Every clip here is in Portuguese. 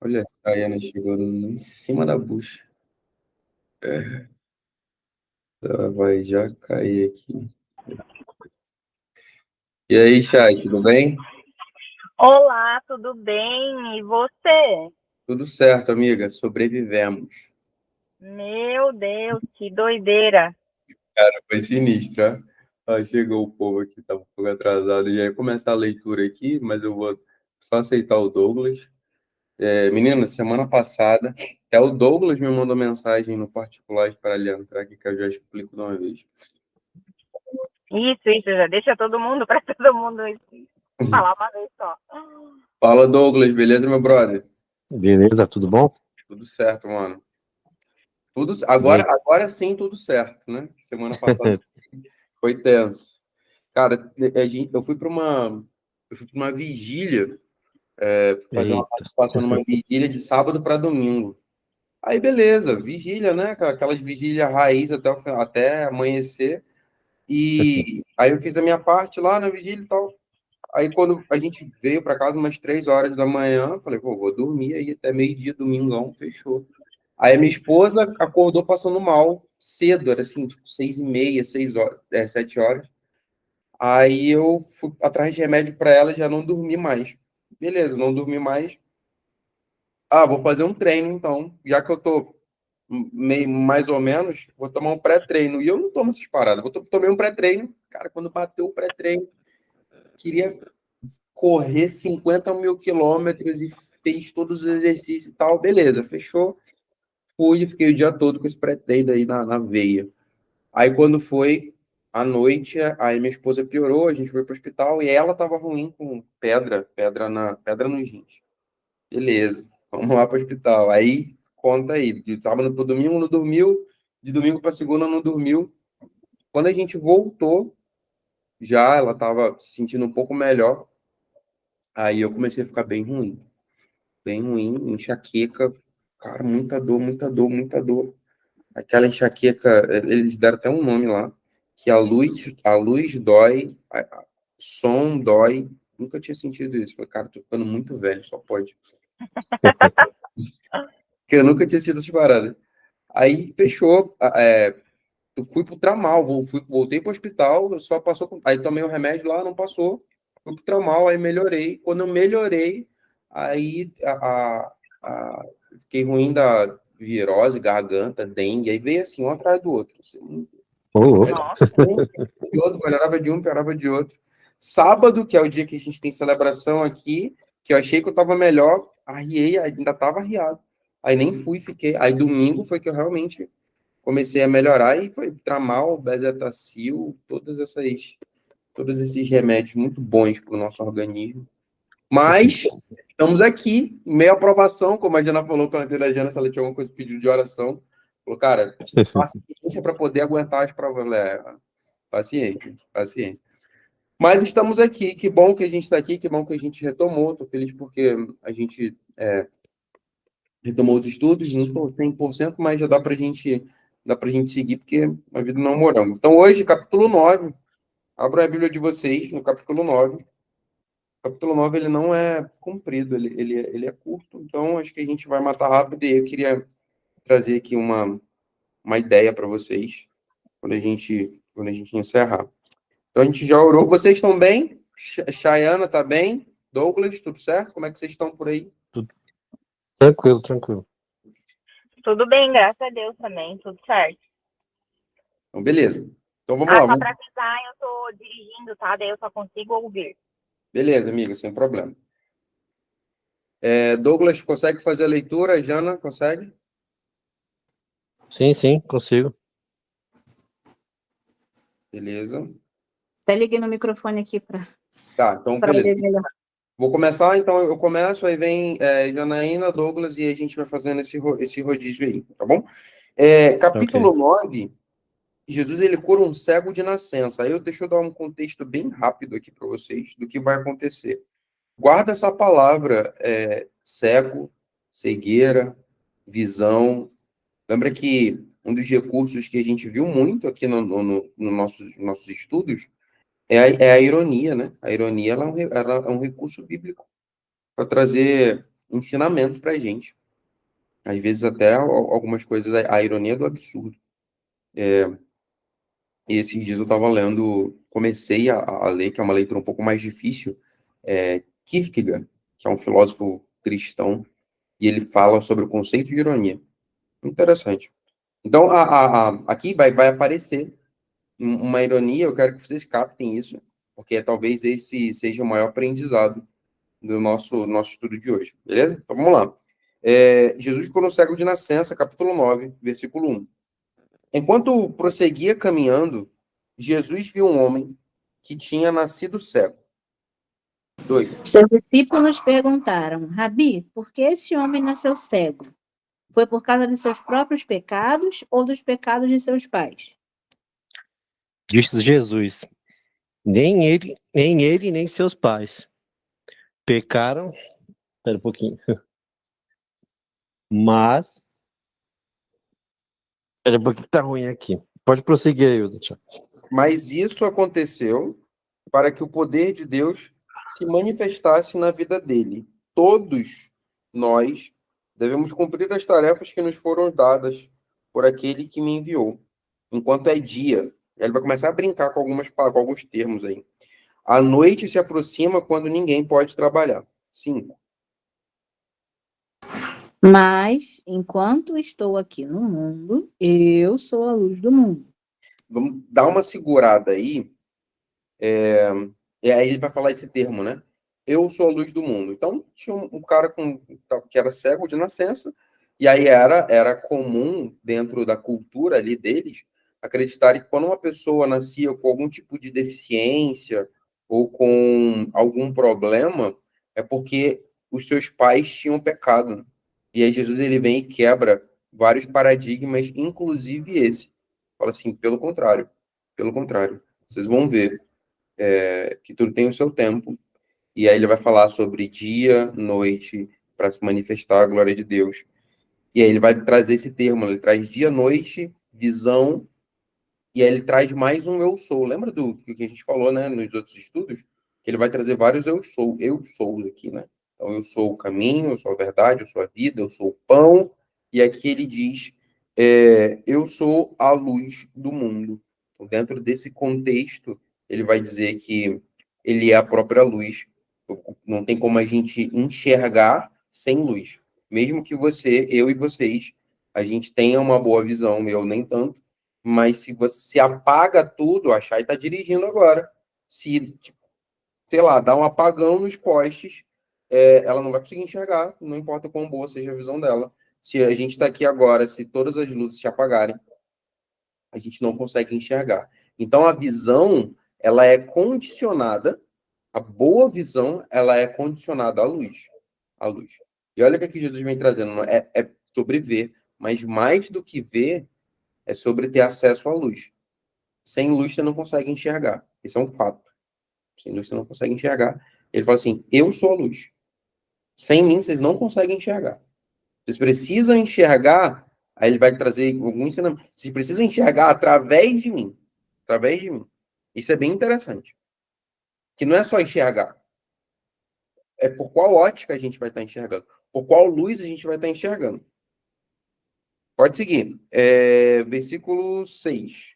Olha, a Ayana chegou em cima da bucha. Ela vai já cair aqui. E aí, Chay, tudo bem? Olá, tudo bem? E você? Tudo certo, amiga. Sobrevivemos. Meu Deus, que doideira. Foi sinistro, ó. Chegou o povo aqui, tá um pouco atrasado. Já ia começar a leitura aqui, mas eu vou só aceitar o Douglas. Menina, semana passada, até o Douglas me mandou mensagem no particular para ele entrar aqui, que eu já explico de uma vez. Isso, já deixa todo mundo para todo mundo falar uma vez só. Fala, Douglas, beleza, meu brother? Beleza, tudo bom? Tudo certo, mano. Tudo, E aí? agora sim, tudo certo, né? Semana passada foi tenso. Cara, eu fui para uma vigília, fazer uma Eita. participação numa vigília de sábado para domingo. Aí, beleza, vigília, né? Aquelas vigílias raiz até amanhecer. E aí eu fiz a minha parte lá na vigília e tal. Aí quando a gente veio para casa umas 3 horas da manhã, falei, pô, vou dormir aí até meio-dia, domingão, fechou. Aí a minha esposa acordou passando mal cedo, era assim, tipo 6h30, 6 horas, 7 horas. Aí eu fui atrás de remédio para ela e já não dormi mais. Beleza, não dormi mais. Ah, vou fazer um treino então. Já que eu tô meio mais ou menos, vou tomar um pré-treino. E eu não tomo essas paradas. Tomei um pré-treino. Cara, quando bateu o pré-treino, queria correr 50 mil quilômetros e fez todos os exercícios e tal. Beleza, fechou. Fui, fiquei o dia todo com esse pré-treino aí na veia. Aí quando foi à noite, aí minha esposa piorou, a gente foi pro hospital e ela tava ruim com pedra nos rins. Beleza, vamos lá pro hospital. Aí conta aí, de sábado pro domingo não dormiu, de domingo para segunda não dormiu. Quando a gente voltou, já ela tava se sentindo um pouco melhor. Aí eu comecei a ficar bem ruim, enxaqueca, cara, muita dor, muita dor, muita dor. Aquela enxaqueca, eles deram até um nome lá, que a luz dói, som dói. Nunca tinha sentido isso. Falei, cara, tô ficando muito velho, só pode. Porque eu nunca tinha sentido essas paradas. Aí fechou. Eu fui pro Tramal, voltei pro hospital, só passou. Aí tomei o remédio lá, não passou. Fui pro Tramal, aí melhorei. Quando eu melhorei, aí fiquei ruim da virose, garganta, dengue. Aí veio assim, um atrás do outro. Assim, Ô, louco. Nossa, um de outro, melhorava de um, piorava de outro. Sábado, que é o dia que a gente tem celebração aqui, que eu achei que eu tava melhor, arriei, ainda tava arriado. Aí nem fui, fiquei. Aí domingo foi que eu realmente comecei a melhorar e foi Tramal, Bezetacil, todos esses remédios muito bons para o nosso organismo. Mas estamos aqui, meia aprovação, como a Jana falou, quando a Jana, se ela tinha alguma coisa pedido de oração, falou, cara, paciência para poder aguentar as provas. Paciência, paciência. Mas estamos aqui, que bom que a gente está aqui, que bom que a gente retomou, estou feliz porque a gente retomou os estudos, não estou 100%, mas já dá para gente seguir, porque a vida não é um morango. Então, hoje, capítulo 9, abra a Bíblia de vocês, no capítulo 9. O capítulo 9 ele não é comprido, ele é curto, então acho que a gente vai matar rápido, e eu queria trazer aqui uma ideia para vocês, quando a gente encerrar. Então, a gente já orou. Vocês estão bem? Chayana está bem? Douglas, tudo certo? Como é que vocês estão por aí? Tranquilo, tranquilo. tudo bem, graças a Deus também, tudo certo. Então, beleza. Então, vamos lá. Só para avisar, eu tô dirigindo, tá? Daí eu só consigo ouvir. Beleza, amigo, sem problema. Douglas, consegue fazer a leitura? Jana, consegue? Sim, sim, consigo. Beleza. Até liguei meu microfone aqui para Tá, então, beleza. ver melhor. Vou começar, então eu começo, aí vem Janaína, Douglas, e a gente vai fazendo esse rodízio aí, tá bom? Capítulo Ok. 9, Jesus ele cura um cego de nascença. Deixa eu dar um contexto bem rápido aqui para vocês do que vai acontecer. Guarda essa palavra, cego, cegueira, visão. Lembra que um dos recursos que a gente viu muito aqui no nossos estudos é a ironia, né? A ironia ela é um recurso bíblico para trazer ensinamento pra gente. Às vezes até algumas coisas, a ironia do absurdo. E esses dias eu estava lendo, comecei a ler, que é uma leitura um pouco mais difícil, Kierkegaard, que é um filósofo cristão, e ele fala sobre o conceito de ironia. Interessante. Então, aqui vai aparecer uma ironia, eu quero que vocês captem isso, porque talvez esse seja o maior aprendizado do nosso estudo de hoje, beleza? Então, vamos lá. Jesus curou um cego de nascença, capítulo 9, versículo 1. Enquanto prosseguia caminhando, Jesus viu um homem que tinha nascido cego. 2. Seus discípulos perguntaram: Rabi, por que esse homem nasceu cego? Foi por causa de seus próprios pecados ou dos pecados de seus pais? Disse Jesus: nem ele, nem seus pais pecaram. Espera um pouquinho. Mas. Espera um pouquinho, tá ruim aqui. Pode prosseguir aí, Hudson. Mas isso aconteceu para que o poder de Deus se manifestasse na vida dele. Todos nós devemos cumprir as tarefas que nos foram dadas por aquele que me enviou, enquanto é dia. Ele vai começar a brincar com alguns termos aí. A noite se aproxima quando ninguém pode trabalhar. 5. Mas, enquanto estou aqui no mundo, eu sou a luz do mundo. Vamos dar uma segurada aí. E aí ele vai falar esse termo, né? Eu sou a luz do mundo. Então, tinha um cara que era cego de nascença, e aí era comum, dentro da cultura ali deles, acreditar que quando uma pessoa nascia com algum tipo de deficiência ou com algum problema, é porque os seus pais tinham pecado. E aí Jesus ele vem e quebra vários paradigmas, inclusive esse. Fala assim, pelo contrário, vocês vão ver que tudo tem o seu tempo, e aí ele vai falar sobre dia, noite, para se manifestar a glória de Deus. E aí ele vai trazer esse termo, ele traz dia, noite, visão, e aí ele traz mais um eu sou. Lembra do que a gente falou, né, nos outros estudos? Que ele vai trazer vários eu sou aqui, né? Então, eu sou o caminho, eu sou a verdade, eu sou a vida, eu sou o pão, e aqui ele diz, eu sou a luz do mundo. Então, dentro desse contexto, ele vai dizer que ele é a própria luz. Não tem como a gente enxergar sem luz. Mesmo que eu e vocês, a gente tenha uma boa visão, eu nem tanto, mas se você apaga tudo, a Chay está dirigindo agora. Se, tipo, sei lá, dá um apagão nos postes, ela não vai conseguir enxergar, não importa quão boa seja a visão dela. Se a gente está aqui agora, se todas as luzes se apagarem, a gente não consegue enxergar. Então, a visão, ela é condicionada, a boa visão, ela é condicionada à luz. À luz. E olha o que aqui Jesus vem trazendo, é sobre ver, mas mais do que ver, é sobre ter acesso à luz. Sem luz você não consegue enxergar. Isso é um fato. Sem luz você não consegue enxergar. Ele fala assim, eu sou a luz. Sem mim vocês não conseguem enxergar. Vocês precisam enxergar, aí ele vai trazer algum ensinamento. Vocês precisam enxergar através de mim. Através de mim. Isso é bem interessante. Que não é só enxergar. É por qual ótica a gente vai estar enxergando. Por qual luz a gente vai estar enxergando. Pode seguir. Versículo 6.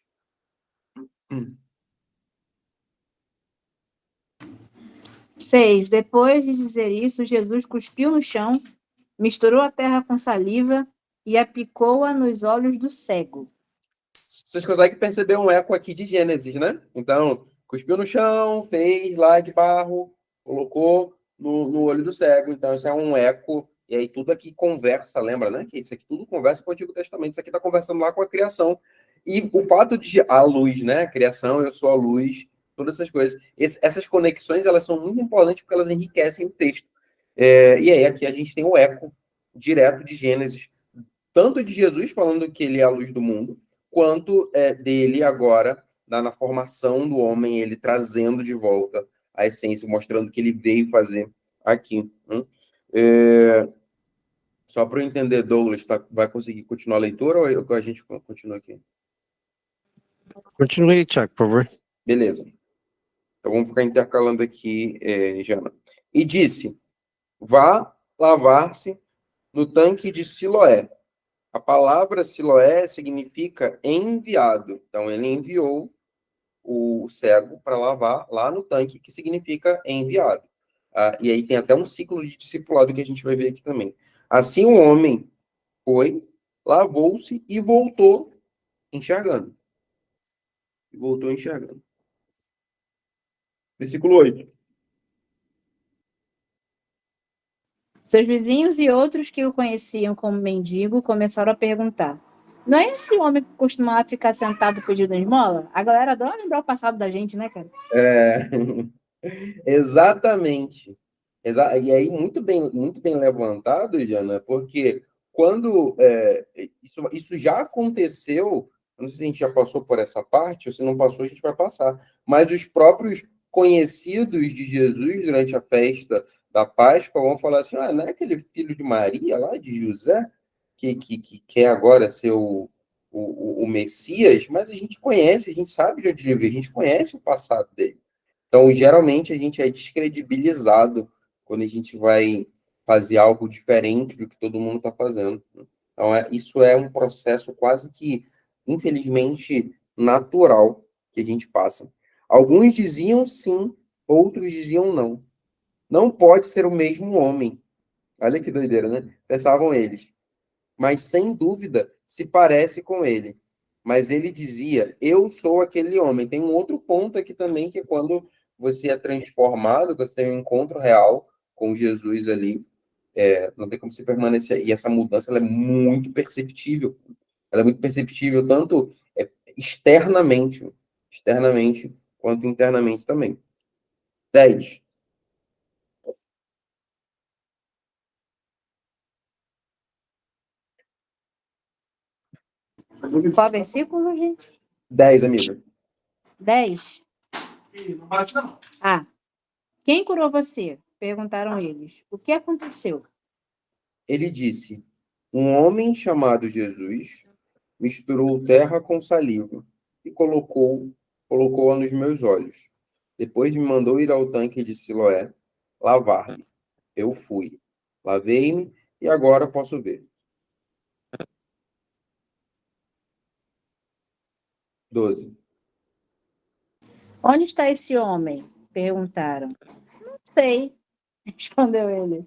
6. Depois de dizer isso, Jesus cuspiu no chão, misturou a terra com saliva e aplicou-a nos olhos do cego. Vocês conseguem perceber um eco aqui de Gênesis, né? Então, cuspiu no chão, fez lá de barro, colocou no olho do cego. Então, isso é um eco. E aí, tudo aqui conversa, lembra, né? Que isso aqui tudo conversa com o Antigo Testamento. Isso aqui está conversando lá com a criação. E o fato de a luz, né? A criação, eu sou a luz, todas essas coisas. Essas conexões, elas são muito importantes porque elas enriquecem o texto. E aí, aqui a gente tem o eco direto de Gênesis, tanto de Jesus falando que ele é a luz do mundo, quanto dele agora, na formação do homem, ele trazendo de volta a essência, mostrando que ele veio fazer aqui. Só para eu entender, Douglas, vai conseguir continuar a leitura ou a gente continua aqui? Continue aí, Tiago, por favor. Beleza. Então vamos ficar intercalando aqui, Jana. E disse, vá lavar-se no tanque de Siloé. A palavra Siloé significa enviado. Então, ele enviou o cego para lavar lá no tanque, que significa enviado. E aí tem até um ciclo de discipulado que a gente vai ver aqui também. Assim o homem foi, lavou-se e voltou enxergando. Voltou enxergando. Versículo 8. Seus vizinhos e outros que o conheciam como mendigo começaram a perguntar: não é esse homem que costumava ficar sentado pedindo esmola? A galera adora lembrar o passado da gente, né, cara? Exatamente. E aí, muito bem levantado, Jana, porque quando isso já aconteceu, não sei se a gente já passou por essa parte, ou se não passou, a gente vai passar, mas os próprios conhecidos de Jesus durante a festa da Páscoa vão falar assim: não é aquele filho de Maria lá, de José, que quer agora ser o Messias, mas a gente conhece, a gente sabe de onde ele veio, a gente conhece o passado dele. Então, geralmente, a gente é descredibilizado quando a gente vai fazer algo diferente do que todo mundo está fazendo. Então, isso é um processo quase que, infelizmente, natural que a gente passa. Alguns diziam sim, outros diziam não. Não pode ser o mesmo homem. Olha que doideira, né? Pensavam eles. Mas, sem dúvida, se parece com ele. Mas ele dizia: eu sou aquele homem. Tem um outro ponto aqui também, que é quando você é transformado, você tem um encontro real com Jesus ali, não tem como você permanecer. E essa mudança ela é muito perceptível. Ela é muito perceptível tanto externamente, quanto internamente também. 10. Qual versículo, gente? 10, amiga. 10. Não bate, não. Quem curou você? Perguntaram eles. O que aconteceu? Ele disse: um homem chamado Jesus misturou terra com saliva e colocou-a nos meus olhos. Depois me mandou ir ao tanque de Siloé, lavar-me. Eu fui, lavei-me e agora posso ver. 12. Onde está esse homem? Perguntaram. Não sei, respondeu ele.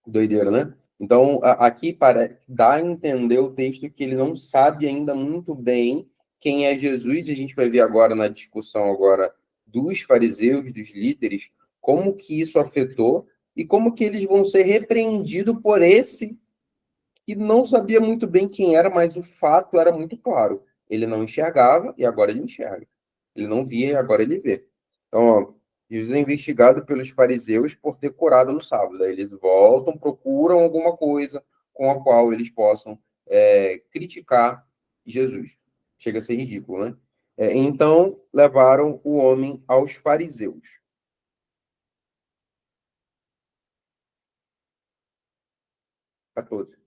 Doideira, né? Então, aqui dá a entender o texto que ele não sabe ainda muito bem quem é Jesus, e a gente vai ver agora na discussão agora dos fariseus, dos líderes, como que isso afetou e como que eles vão ser repreendidos por esse que não sabia muito bem quem era, mas o fato era muito claro. Ele não enxergava e agora ele enxerga. Ele não via e agora ele vê. Então, ó, Jesus é investigado pelos fariseus por ter curado no sábado. Aí eles voltam, procuram alguma coisa com a qual eles possam criticar Jesus. Chega a ser ridículo, né? Então, levaram o homem aos fariseus. 14.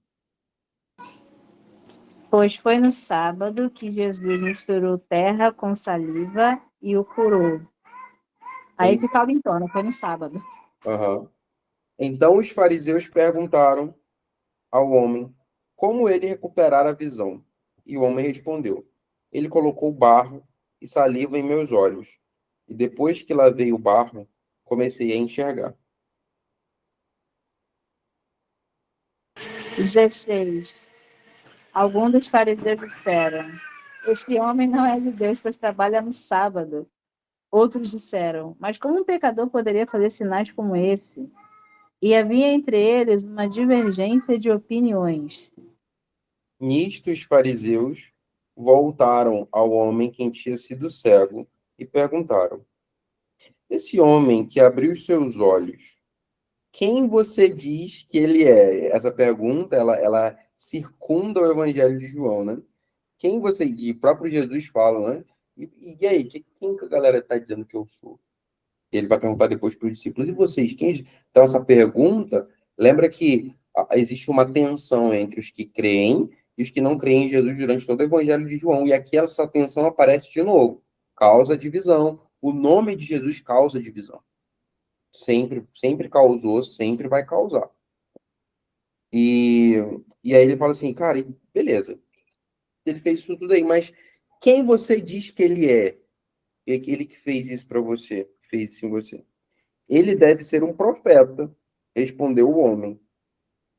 Pois foi no sábado que Jesus misturou terra com saliva e o curou. Aí ficava em torno, foi no sábado. Uhum. Então os fariseus perguntaram ao homem como ele recuperara a visão. E o homem respondeu: ele colocou barro e saliva em meus olhos. E depois que lavei o barro, comecei a enxergar. 16. Alguns dos fariseus disseram: esse homem não é de Deus, pois trabalha no sábado. Outros disseram: mas como um pecador poderia fazer sinais como esse? E havia entre eles uma divergência de opiniões. Nisto os fariseus voltaram ao homem que tinha sido cego e perguntaram: esse homem que abriu os seus olhos, quem você diz que ele é? Essa pergunta, ela circunda o Evangelho de João, né? Quem você... E o próprio Jesus fala, né? E aí, quem que a galera está dizendo que eu sou? Ele vai perguntar depois para os discípulos, e vocês? Quem... Então, essa pergunta, lembra que existe uma tensão entre os que creem e os que não creem em Jesus durante todo o Evangelho de João. E aqui essa tensão aparece de novo. Causa divisão. O nome de Jesus causa divisão. Sempre causou, sempre vai causar. E, e aí ele fala assim, cara, beleza, ele fez isso tudo aí, mas quem você diz que ele é? Ele que fez isso para você, fez isso em você. Ele deve ser um profeta, respondeu o homem.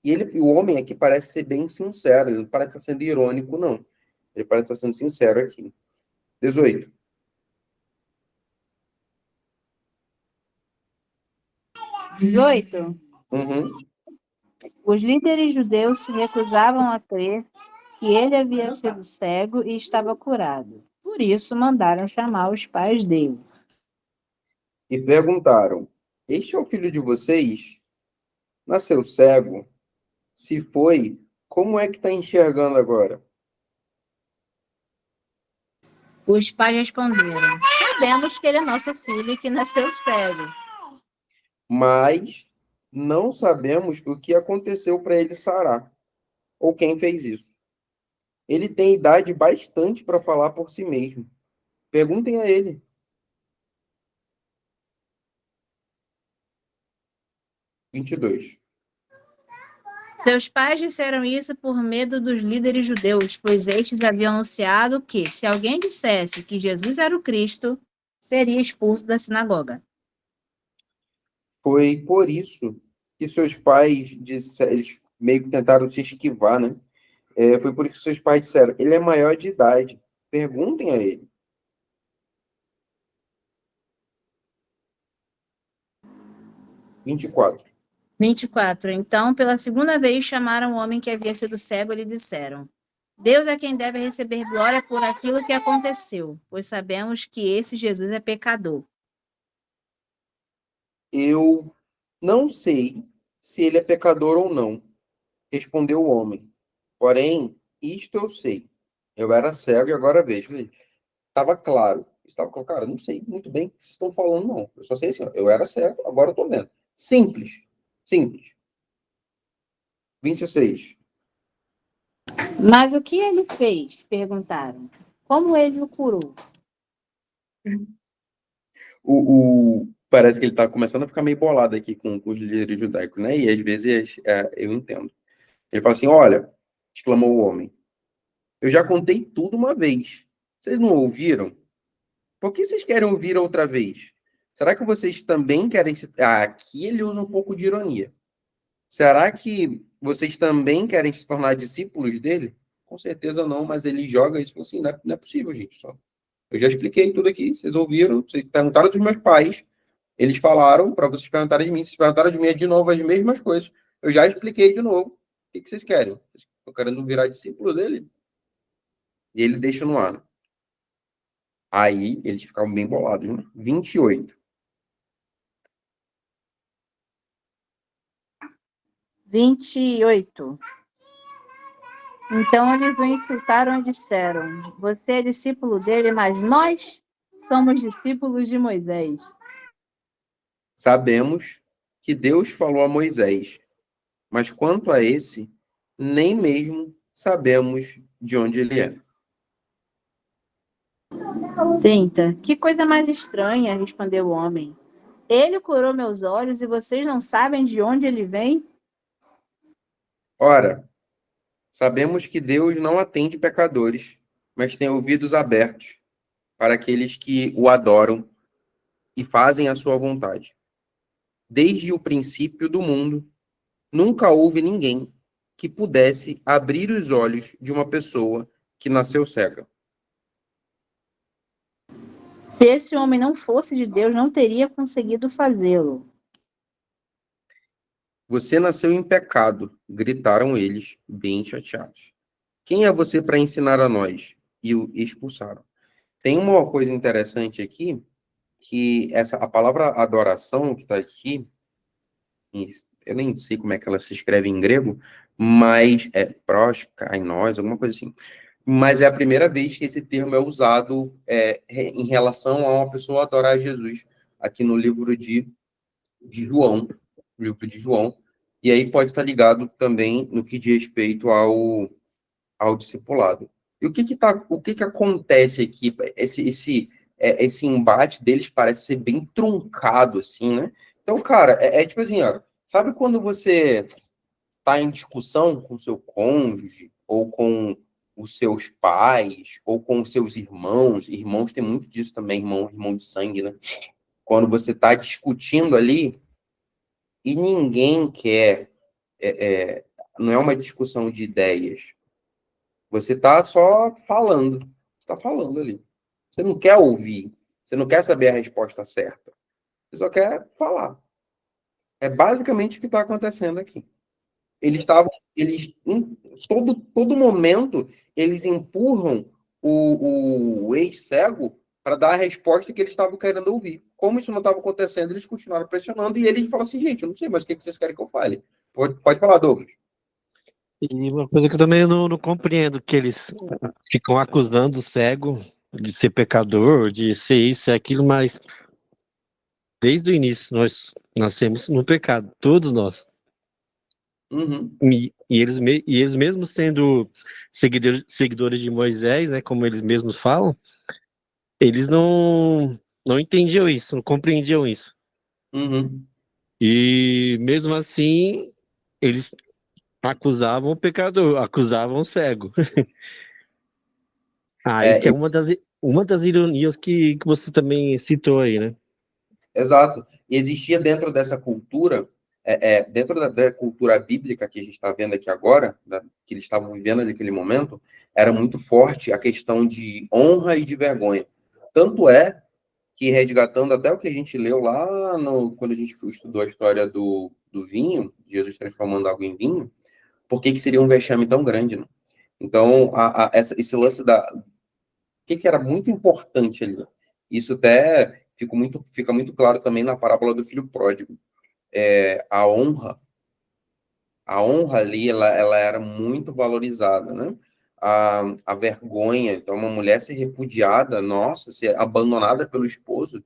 E o homem aqui parece ser bem sincero, ele não parece estar sendo irônico, não. Ele parece estar sendo sincero aqui. 18. 18. Uhum. Os líderes judeus se recusavam a crer que ele havia sido cego e estava curado. Por isso, mandaram chamar os pais dele. E perguntaram: Este é o filho de vocês? Nasceu cego? Se foi, como é que está enxergando agora? Os pais responderam: Sabemos que ele é nosso filho e que nasceu cego. Mas não sabemos o que aconteceu para ele sarar, ou quem fez isso. Ele tem idade bastante para falar por si mesmo. Perguntem a ele. 22. Seus pais disseram isso por medo dos líderes judeus, pois estes haviam anunciado que, se alguém dissesse que Jesus era o Cristo, seria expulso da sinagoga. Foi por isso que seus pais eles meio que tentaram se esquivar, né? Foi por isso que seus pais disseram: ele é maior de idade. Perguntem a ele. 24. 24. Então, pela segunda vez, chamaram o homem que havia sido cego e lhe disseram: Deus é quem deve receber glória por aquilo que aconteceu, pois sabemos que esse Jesus é pecador. Eu não sei se ele é pecador ou não, respondeu o homem. Porém, isto eu sei. Eu era cego e agora vejo. Estava claro. Estava claro, cara, não sei muito bem o que vocês estão falando, não. Eu só sei assim, ó, eu era cego, agora eu tô vendo. Simples. Simples. 26. Mas o que ele fez? Perguntaram. Como ele o curou? Parece que ele está começando a ficar meio bolado aqui com os líderes judaicos, né? E às vezes eu entendo. Ele fala assim: Olha, exclamou o homem, eu já contei tudo uma vez. Vocês não ouviram? Por que vocês querem ouvir outra vez? Será que vocês também querem se. Aqui ele usa um pouco de ironia. Será que vocês também querem se tornar discípulos dele? Com certeza não, mas ele joga isso e fala assim: não é possível, gente. Só. Eu já expliquei tudo aqui, vocês ouviram, vocês perguntaram dos meus pais. Eles falaram para vocês perguntarem de mim. Se perguntaram de mim é de novo as mesmas coisas. Eu já expliquei de novo. O que vocês querem? Vocês estão querendo virar discípulo dele? E ele deixa no ar. Aí eles ficavam bem bolados, né? 28. 28. Então eles o insultaram e disseram: Você é discípulo dele, mas nós somos discípulos de Moisés. Sabemos que Deus falou a Moisés, mas quanto a esse, nem mesmo sabemos de onde ele é. 30. Que coisa mais estranha, respondeu o homem. Ele curou meus olhos e vocês não sabem de onde ele vem? Ora, sabemos que Deus não atende pecadores, mas tem ouvidos abertos para aqueles que o adoram e fazem a sua vontade. Desde o princípio do mundo, nunca houve ninguém que pudesse abrir os olhos de uma pessoa que nasceu cega. Se esse homem não fosse de Deus, não teria conseguido fazê-lo. Você nasceu em pecado, gritaram eles, bem chateados. Quem é você para ensinar a nós? E o expulsaram. Tem uma coisa interessante aqui, que a palavra adoração que está aqui, eu nem sei como é que ela se escreve em grego, mas é proskainos, alguma coisa assim. Mas é a primeira vez que esse termo é usado em relação a uma pessoa adorar Jesus, aqui no livro de João, livro de João, e aí pode estar ligado também no que diz respeito ao discipulado. E o que acontece aqui? Esse embate deles parece ser bem truncado, assim, né? Então, cara, tipo assim, ó, sabe quando você está em discussão com seu cônjuge, ou com os seus pais, ou com os seus irmãos. Irmãos tem muito disso também, irmão de sangue, né? Quando você está discutindo ali e ninguém quer, não é uma discussão de ideias. Você está só falando. Você está falando ali. Você não quer ouvir. Você não quer saber a resposta certa. Você só quer falar. É basicamente o que está acontecendo aqui. Em todo momento, eles empurram o ex-cego para dar a resposta que eles estavam querendo ouvir. Como isso não estava acontecendo, eles continuaram pressionando e ele falou assim, gente, eu não sei mais o que vocês querem que eu fale. Pode falar, Douglas. E uma coisa que eu também não compreendo, que eles ficam acusando o cego de ser pecador, de ser isso e aquilo, mas desde o início nós nascemos no pecado, todos nós. Uhum. E eles mesmos sendo seguidores de Moisés, né, como eles mesmos falam, eles não entendiam isso, não compreendiam isso. Uhum. E mesmo assim, eles acusavam o pecador, acusavam o cego. Aí que é Esse uma das ironias que você também citou aí, né? Exato. E existia dentro dessa cultura, dentro da cultura bíblica que a gente está vendo aqui agora, que eles estavam vivendo naquele momento, era muito forte a questão de honra e de vergonha. Tanto é que, resgatando até o que a gente leu lá quando a gente estudou a história do vinho, Jesus transformando água em vinho, por que seria um vexame tão grande, né? Então, esse lance que era muito importante ali. Isso até fica muito claro também na parábola do filho pródigo. A honra, ali, ela era muito valorizada, né? A vergonha, então uma mulher ser repudiada, nossa, ser abandonada pelo esposo,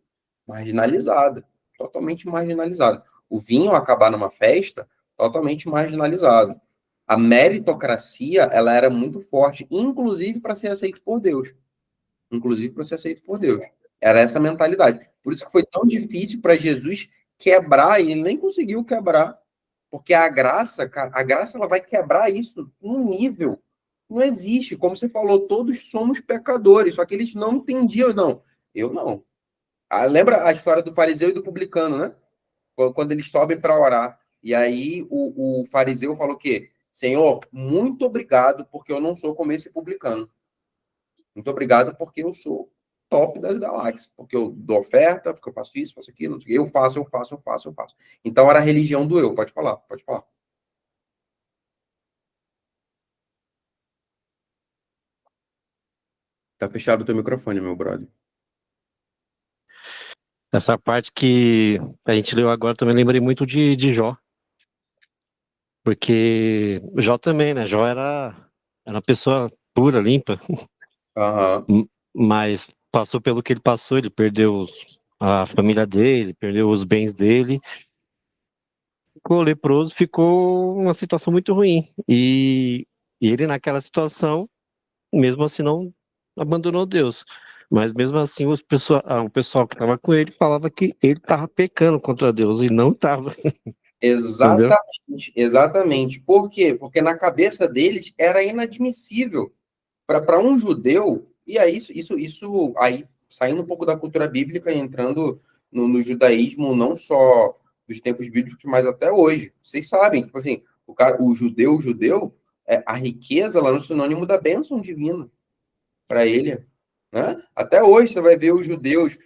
marginalizada, totalmente marginalizada. O vinho acabar numa festa, totalmente marginalizado. A meritocracia, ela era muito forte, inclusive para ser aceito por Deus. Inclusive para ser aceito por Deus. Era essa mentalidade. Por isso que foi tão difícil para Jesus quebrar, e ele nem conseguiu quebrar, porque a graça, cara, a graça ela vai quebrar isso num nível. Não existe, como você falou, todos somos pecadores, só que eles não entendiam, não. Eu não. Lembra a história do fariseu e do publicano, né? Quando eles sobem para orar. E aí o fariseu falou o quê? Senhor, muito obrigado, porque eu não sou como esse publicano. Muito obrigado, porque eu sou top das galáxias. Porque eu dou oferta, porque eu faço isso, faço aquilo. Eu faço. Então era a religião do eu. Pode falar, pode falar. Tá fechado o teu microfone, meu brother. Essa parte que a gente leu agora também lembrei muito de Jó. Porque Jó também, né? Jó era uma pessoa pura, limpa, Aham. mas passou pelo que ele passou, ele perdeu a família dele, perdeu os bens dele, ficou leproso, ficou uma situação muito ruim. E ele naquela situação, mesmo assim, não abandonou Deus. Mas mesmo assim, o pessoal que estava com ele falava que ele estava pecando contra Deus, e não estava, entendeu? Exatamente. Por quê? Porque na cabeça deles era inadmissível para um judeu, e aí isso aí saindo um pouco da cultura bíblica e entrando no judaísmo, não só dos tempos bíblicos, mas até hoje. Vocês sabem, tipo assim, o judeu, a riqueza ela é um sinônimo da bênção divina para ele, né? Até hoje você vai ver os judeus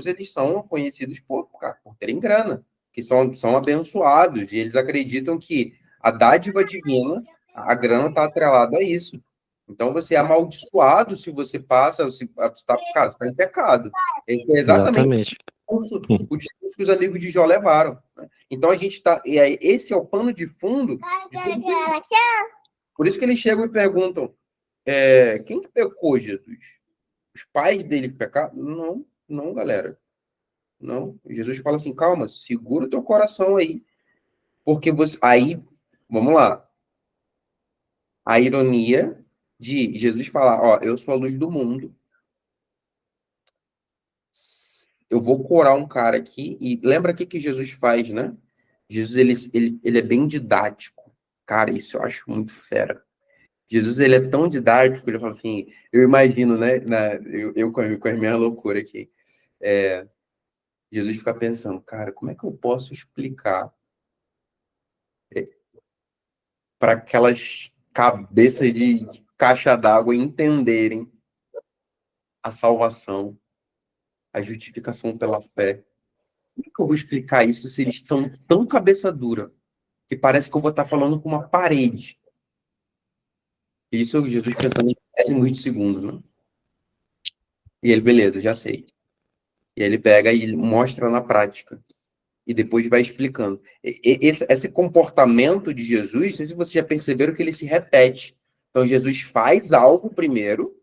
eles são conhecidos por terem grana, que são abençoados, e eles acreditam que a dádiva divina, a grana está atrelada a isso. Então você é amaldiçoado se você passa, cara, você está em pecado. Esse é exatamente Exatamente. o discurso que os amigos de Jó levaram, né? Então a gente está, e aí, esse é o pano de fundo de tudo isso. Por isso que eles chegam e perguntam, quem que pecou, Jesus? Os pais dele pecaram? Não, não, galera. Não. Jesus fala assim, calma, segura o teu coração aí. Porque você. Aí, vamos lá. A ironia de Jesus falar, ó, eu sou a luz do mundo. Eu vou curar um cara aqui. E lembra o que Jesus faz, né? Jesus, ele é bem didático. Cara, isso eu acho muito fera. Jesus, ele é tão didático, ele fala assim, eu imagino, né, eu com a minha loucura aqui, Jesus fica pensando, cara, como é que eu posso explicar para aquelas cabeças de caixa d'água entenderem a salvação, a justificação pela fé? Como é que eu vou explicar isso se eles são tão cabeça dura que parece que eu vou estar falando com uma parede? Isso é Jesus pensando em décimos de segundos, né? E ele, beleza, já sei. E aí ele pega e mostra na prática. E depois vai explicando. Esse comportamento de Jesus, não sei se vocês já perceberam que ele se repete. Então, Jesus faz algo primeiro,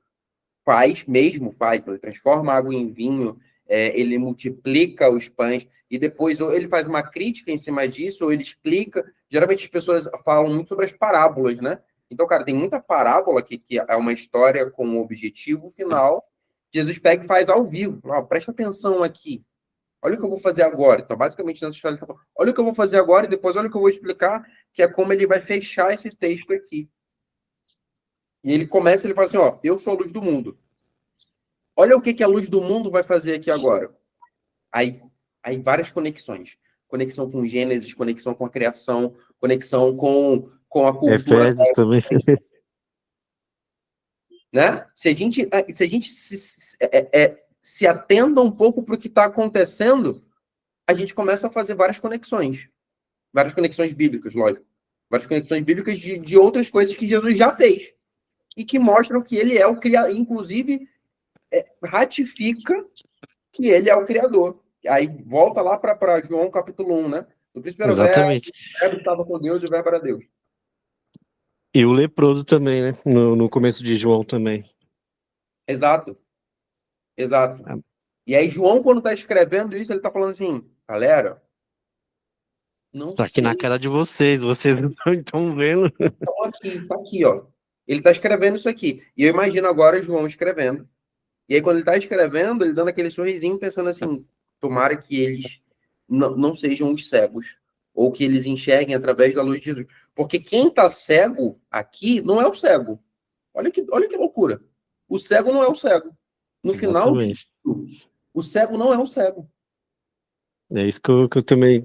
faz, ele transforma água em vinho, ele multiplica os pães, e depois ou ele faz uma crítica em cima disso, ou ele explica. Geralmente as pessoas falam muito sobre as parábolas, né? Então, cara, tem muita parábola que é uma história com um objetivo final. Jesus pega e faz ao vivo. Presta atenção aqui. Olha o que eu vou fazer agora. Então, basicamente, nessa história, olha o que eu vou fazer agora e depois olha o que eu vou explicar, que é como ele vai fechar esse texto aqui. E ele fala assim, ó, eu sou a luz do mundo. Olha o que a luz do mundo vai fazer aqui agora. Aí várias conexões. Conexão com Gênesis, conexão com a criação, conexão com a cultura. Efésios também. Né? Se a gente se atenda um pouco para o que está acontecendo, a gente começa a fazer várias conexões bíblicas, lógico. Várias conexões bíblicas de outras coisas que Jesus já fez. E que mostram que ele é o Criador. Inclusive, ratifica que ele é o Criador. Aí volta lá para João capítulo 1, né? No princípio era o verbo estava com Deus e o verbo era Deus. E o leproso também, né? No começo de João também. Exato. E aí João, quando está escrevendo isso, ele está falando assim, galera, não tá aqui sei. Na cara de vocês não estão vendo. Tá aqui, ó. Ele está escrevendo isso aqui. E eu imagino agora João escrevendo. E aí, quando ele está escrevendo, ele dando aquele sorrisinho, pensando assim, tomara que eles não sejam os cegos, ou que eles enxerguem através da luz de Jesus. Porque quem está cego aqui não é o cego. Olha que loucura. O cego não é o cego. No final, o cego não é o cego. É isso que eu também...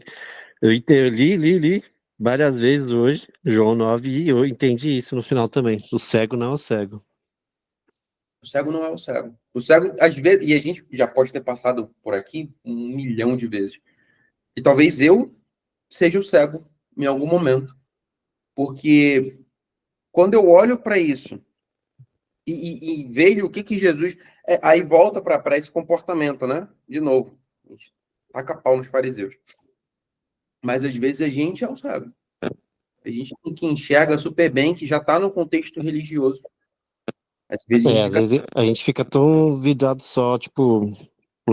Eu li várias vezes hoje, João 9, e eu entendi isso no final também. O cego não é o cego. O cego não é o cego. O cego, às vezes, e a gente já pode ter passado por aqui 1 milhão de vezes. E talvez eu seja o cego em algum momento. Porque quando eu olho para isso e vejo o que Jesus... aí volta para esse comportamento, né? De novo. A gente taca pau nos fariseus. Mas às vezes a gente é o cego. A gente tem que enxerga super bem que já está no contexto religioso. Às vezes a gente fica tão vidrado só, tipo,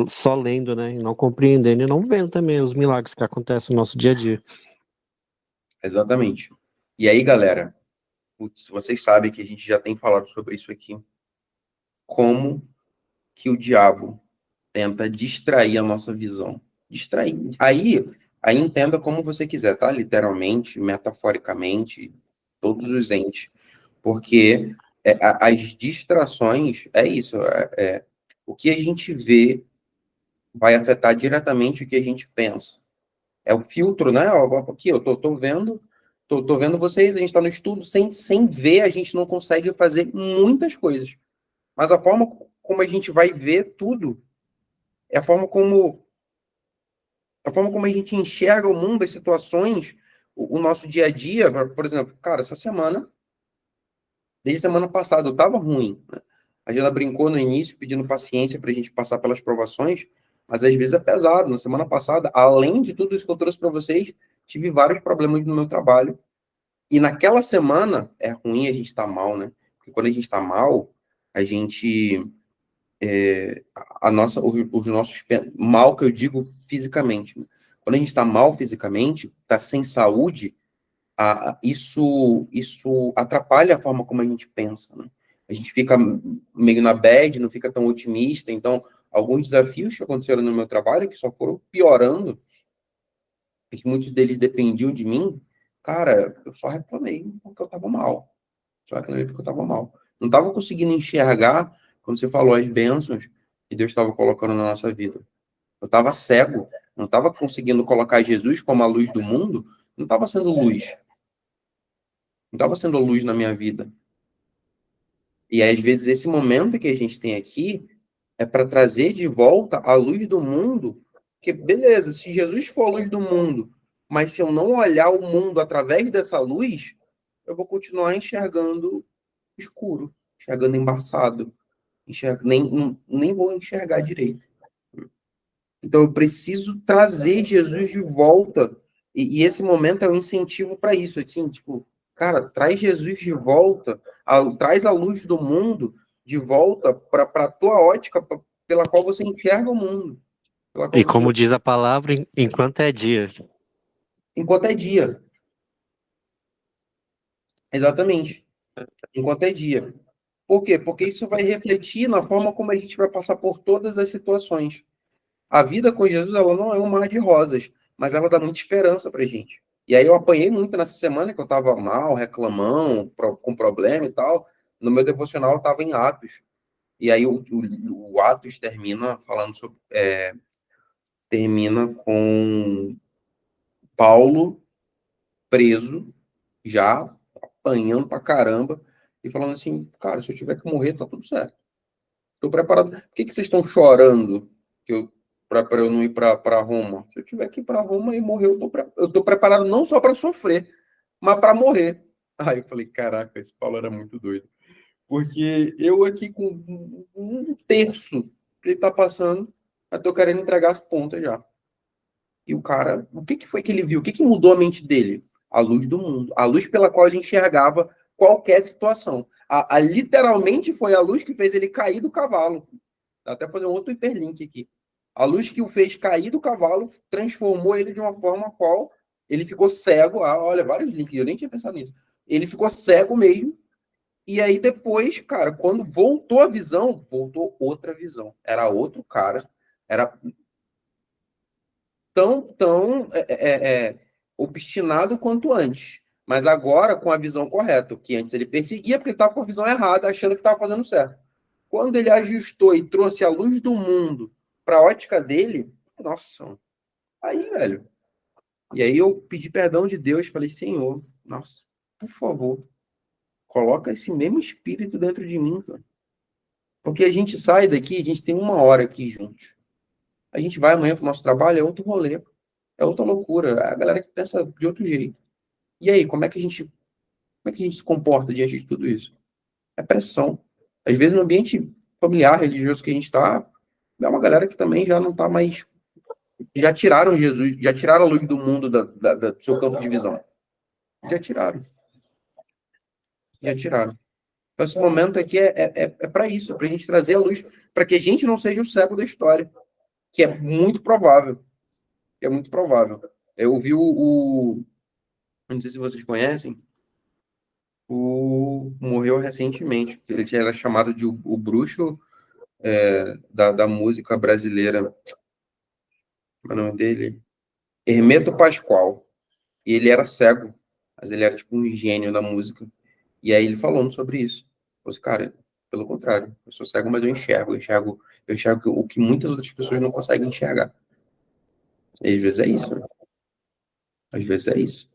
só lendo, né? E não compreendendo e não vendo também os milagres que acontecem no nosso dia a dia. Exatamente. E aí, galera, vocês sabem que a gente já tem falado sobre isso aqui. Como que o diabo tenta distrair a nossa visão. Distrair. Aí entenda como você quiser, tá? Literalmente, metaforicamente, todos os entes. Porque as distrações, é isso. O que a gente vê vai afetar diretamente o que a gente pensa. É o filtro, né? Aqui, eu tô vendo vocês, a gente está no estudo, sem ver, a gente não consegue fazer muitas coisas. Mas a forma como a gente vai ver tudo é a forma como a gente enxerga o mundo, as situações, o nosso dia a dia. Por exemplo, cara, essa semana, desde semana passada, eu tava ruim, né? A Gela brincou no início, pedindo paciência para a gente passar pelas provações, mas às vezes é pesado. Na semana passada, além de tudo isso que eu trouxe para vocês, tive vários problemas no meu trabalho. E naquela semana, é ruim a gente estar mal, né? Porque quando a gente está mal, a gente... os nossos... Mal que eu digo fisicamente, né? Quando a gente está mal fisicamente, está sem saúde, isso atrapalha a forma como a gente pensa, né? A gente fica meio na bad, não fica tão otimista. Então, alguns desafios que aconteceram no meu trabalho, que só foram piorando, e que muitos deles dependiam de mim, cara, eu só reclamei porque eu estava mal. Só reclamei porque eu estava mal. Não estava conseguindo enxergar, como você falou, as bênçãos que Deus estava colocando na nossa vida. Eu estava cego, não estava conseguindo colocar Jesus como a luz do mundo, não estava sendo luz. Não estava sendo luz na minha vida. E às vezes esse momento que a gente tem aqui é para trazer de volta a luz do mundo, que beleza, se Jesus for a luz do mundo, mas se eu não olhar o mundo através dessa luz, eu vou continuar enxergando escuro, enxergando embaçado, nem vou enxergar direito. Então eu preciso trazer Jesus de volta. E esse momento é um incentivo para isso, assim, tipo, cara, traz Jesus de volta, traz a luz do mundo de volta para a tua ótica pela qual você enxerga o mundo, pela qual E você, como diz a palavra, enquanto é dia. enquanto é dia. Exatamente, enquanto é dia. Por quê? Porque isso vai refletir na forma como a gente vai passar por todas as situações. A vida com Jesus, ela não é um mar de rosas, mas ela dá muita esperança pra gente. E aí eu apanhei muito nessa semana que eu tava mal, reclamando, com problema e tal. No meu devocional eu tava em Atos. E aí o Atos termina falando sobre, termina com Paulo preso, já apanhando pra caramba, e falando assim, cara, se eu tiver que morrer, tá tudo certo. Tô preparado. Por que vocês estão chorando que eu para eu não ir para Roma? Se eu tiver que ir para Roma e morrer, eu tô preparado não só para sofrer, mas para morrer. Aí eu falei, caraca, esse Paulo era muito doido. Porque eu aqui com um terço que ele tá passando, eu tô querendo entregar as pontas já. E o cara, o que foi que ele viu? O que mudou a mente dele? A luz do mundo. A luz pela qual ele enxergava qualquer situação. Literalmente foi a luz que fez ele cair do cavalo. Dá até fazer um outro hiperlink aqui. A luz que o fez cair do cavalo transformou ele de uma forma qual ele ficou cego. Olha, vários links, eu nem tinha pensado nisso. Ele ficou cego mesmo. E aí depois, cara, quando voltou a visão, voltou outra visão. Era outro cara. Era tão obstinado quanto antes. Mas agora com a visão correta. Que antes ele perseguia porque ele estava com a visão errada, achando que estava fazendo certo. Quando ele ajustou e trouxe a luz do mundo para a ótica dele, nossa, aí, velho. E aí eu pedi perdão de Deus, falei, Senhor, nossa, por favor, coloca esse mesmo espírito dentro de mim, cara. Porque a gente sai daqui, a gente tem uma hora aqui juntos. A gente vai amanhã pro nosso trabalho, é outro rolê, é outra loucura. É a galera que pensa de outro jeito. E aí, como é que a gente se comporta diante de tudo isso? É pressão. Às vezes no ambiente familiar, religioso que a gente está, é uma galera que também já não está mais. Já tiraram Jesus, já tiraram a luz do mundo do seu campo de visão. Já tiraram. Já tiraram. Então, esse momento aqui é para isso, para a gente trazer a luz, para que a gente não seja o cego da história, que é muito provável. É muito provável. Eu ouvi não sei se vocês conhecem, morreu recentemente. Ele era chamado de o bruxo da música brasileira. Qual é o nome dele? Hermeto Pascoal. E ele era cego, mas ele era tipo um gênio da música. E aí ele falando sobre isso. Eu falei, cara, pelo contrário, eu sou cego, mas eu enxergo o que muitas outras pessoas não conseguem enxergar. E às vezes é isso, né? Às vezes é isso.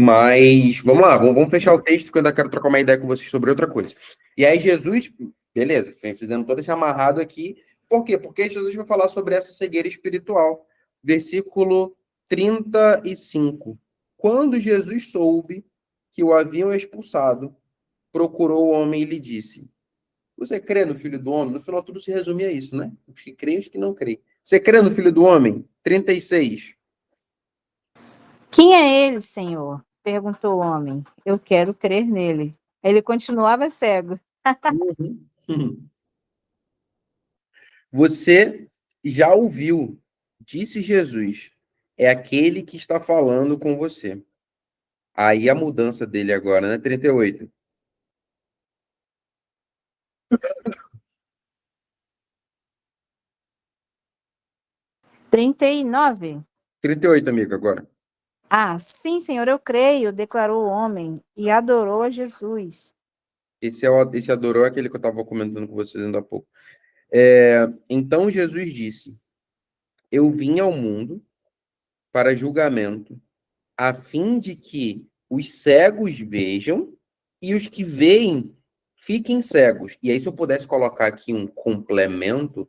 Mas vamos lá, vamos fechar o texto, que eu ainda quero trocar uma ideia com vocês sobre outra coisa. E aí Jesus, beleza, fizendo todo esse amarrado aqui. Por quê? Porque Jesus vai falar sobre essa cegueira espiritual. Versículo 35. Quando Jesus soube que o haviam expulsado, procurou o homem e lhe disse: Você crê no Filho do Homem? No final, tudo se resume a isso, né? Os que creem e os que não creem. Você crê no Filho do Homem? 36. Quem é ele, Senhor? Perguntou o homem. Eu quero crer nele. Ele continuava cego. Uhum. Você já ouviu, disse Jesus, é aquele que está falando com você. Aí a mudança dele agora, né? 38. 39. 38, amiga, agora. Ah, sim, Senhor, eu creio, declarou o homem e adorou a Jesus. Esse adorou é aquele que eu estava comentando com vocês ainda há pouco. Então Jesus disse: Eu vim ao mundo para julgamento, a fim de que os cegos vejam e os que veem fiquem cegos. E aí, se eu pudesse colocar aqui um complemento,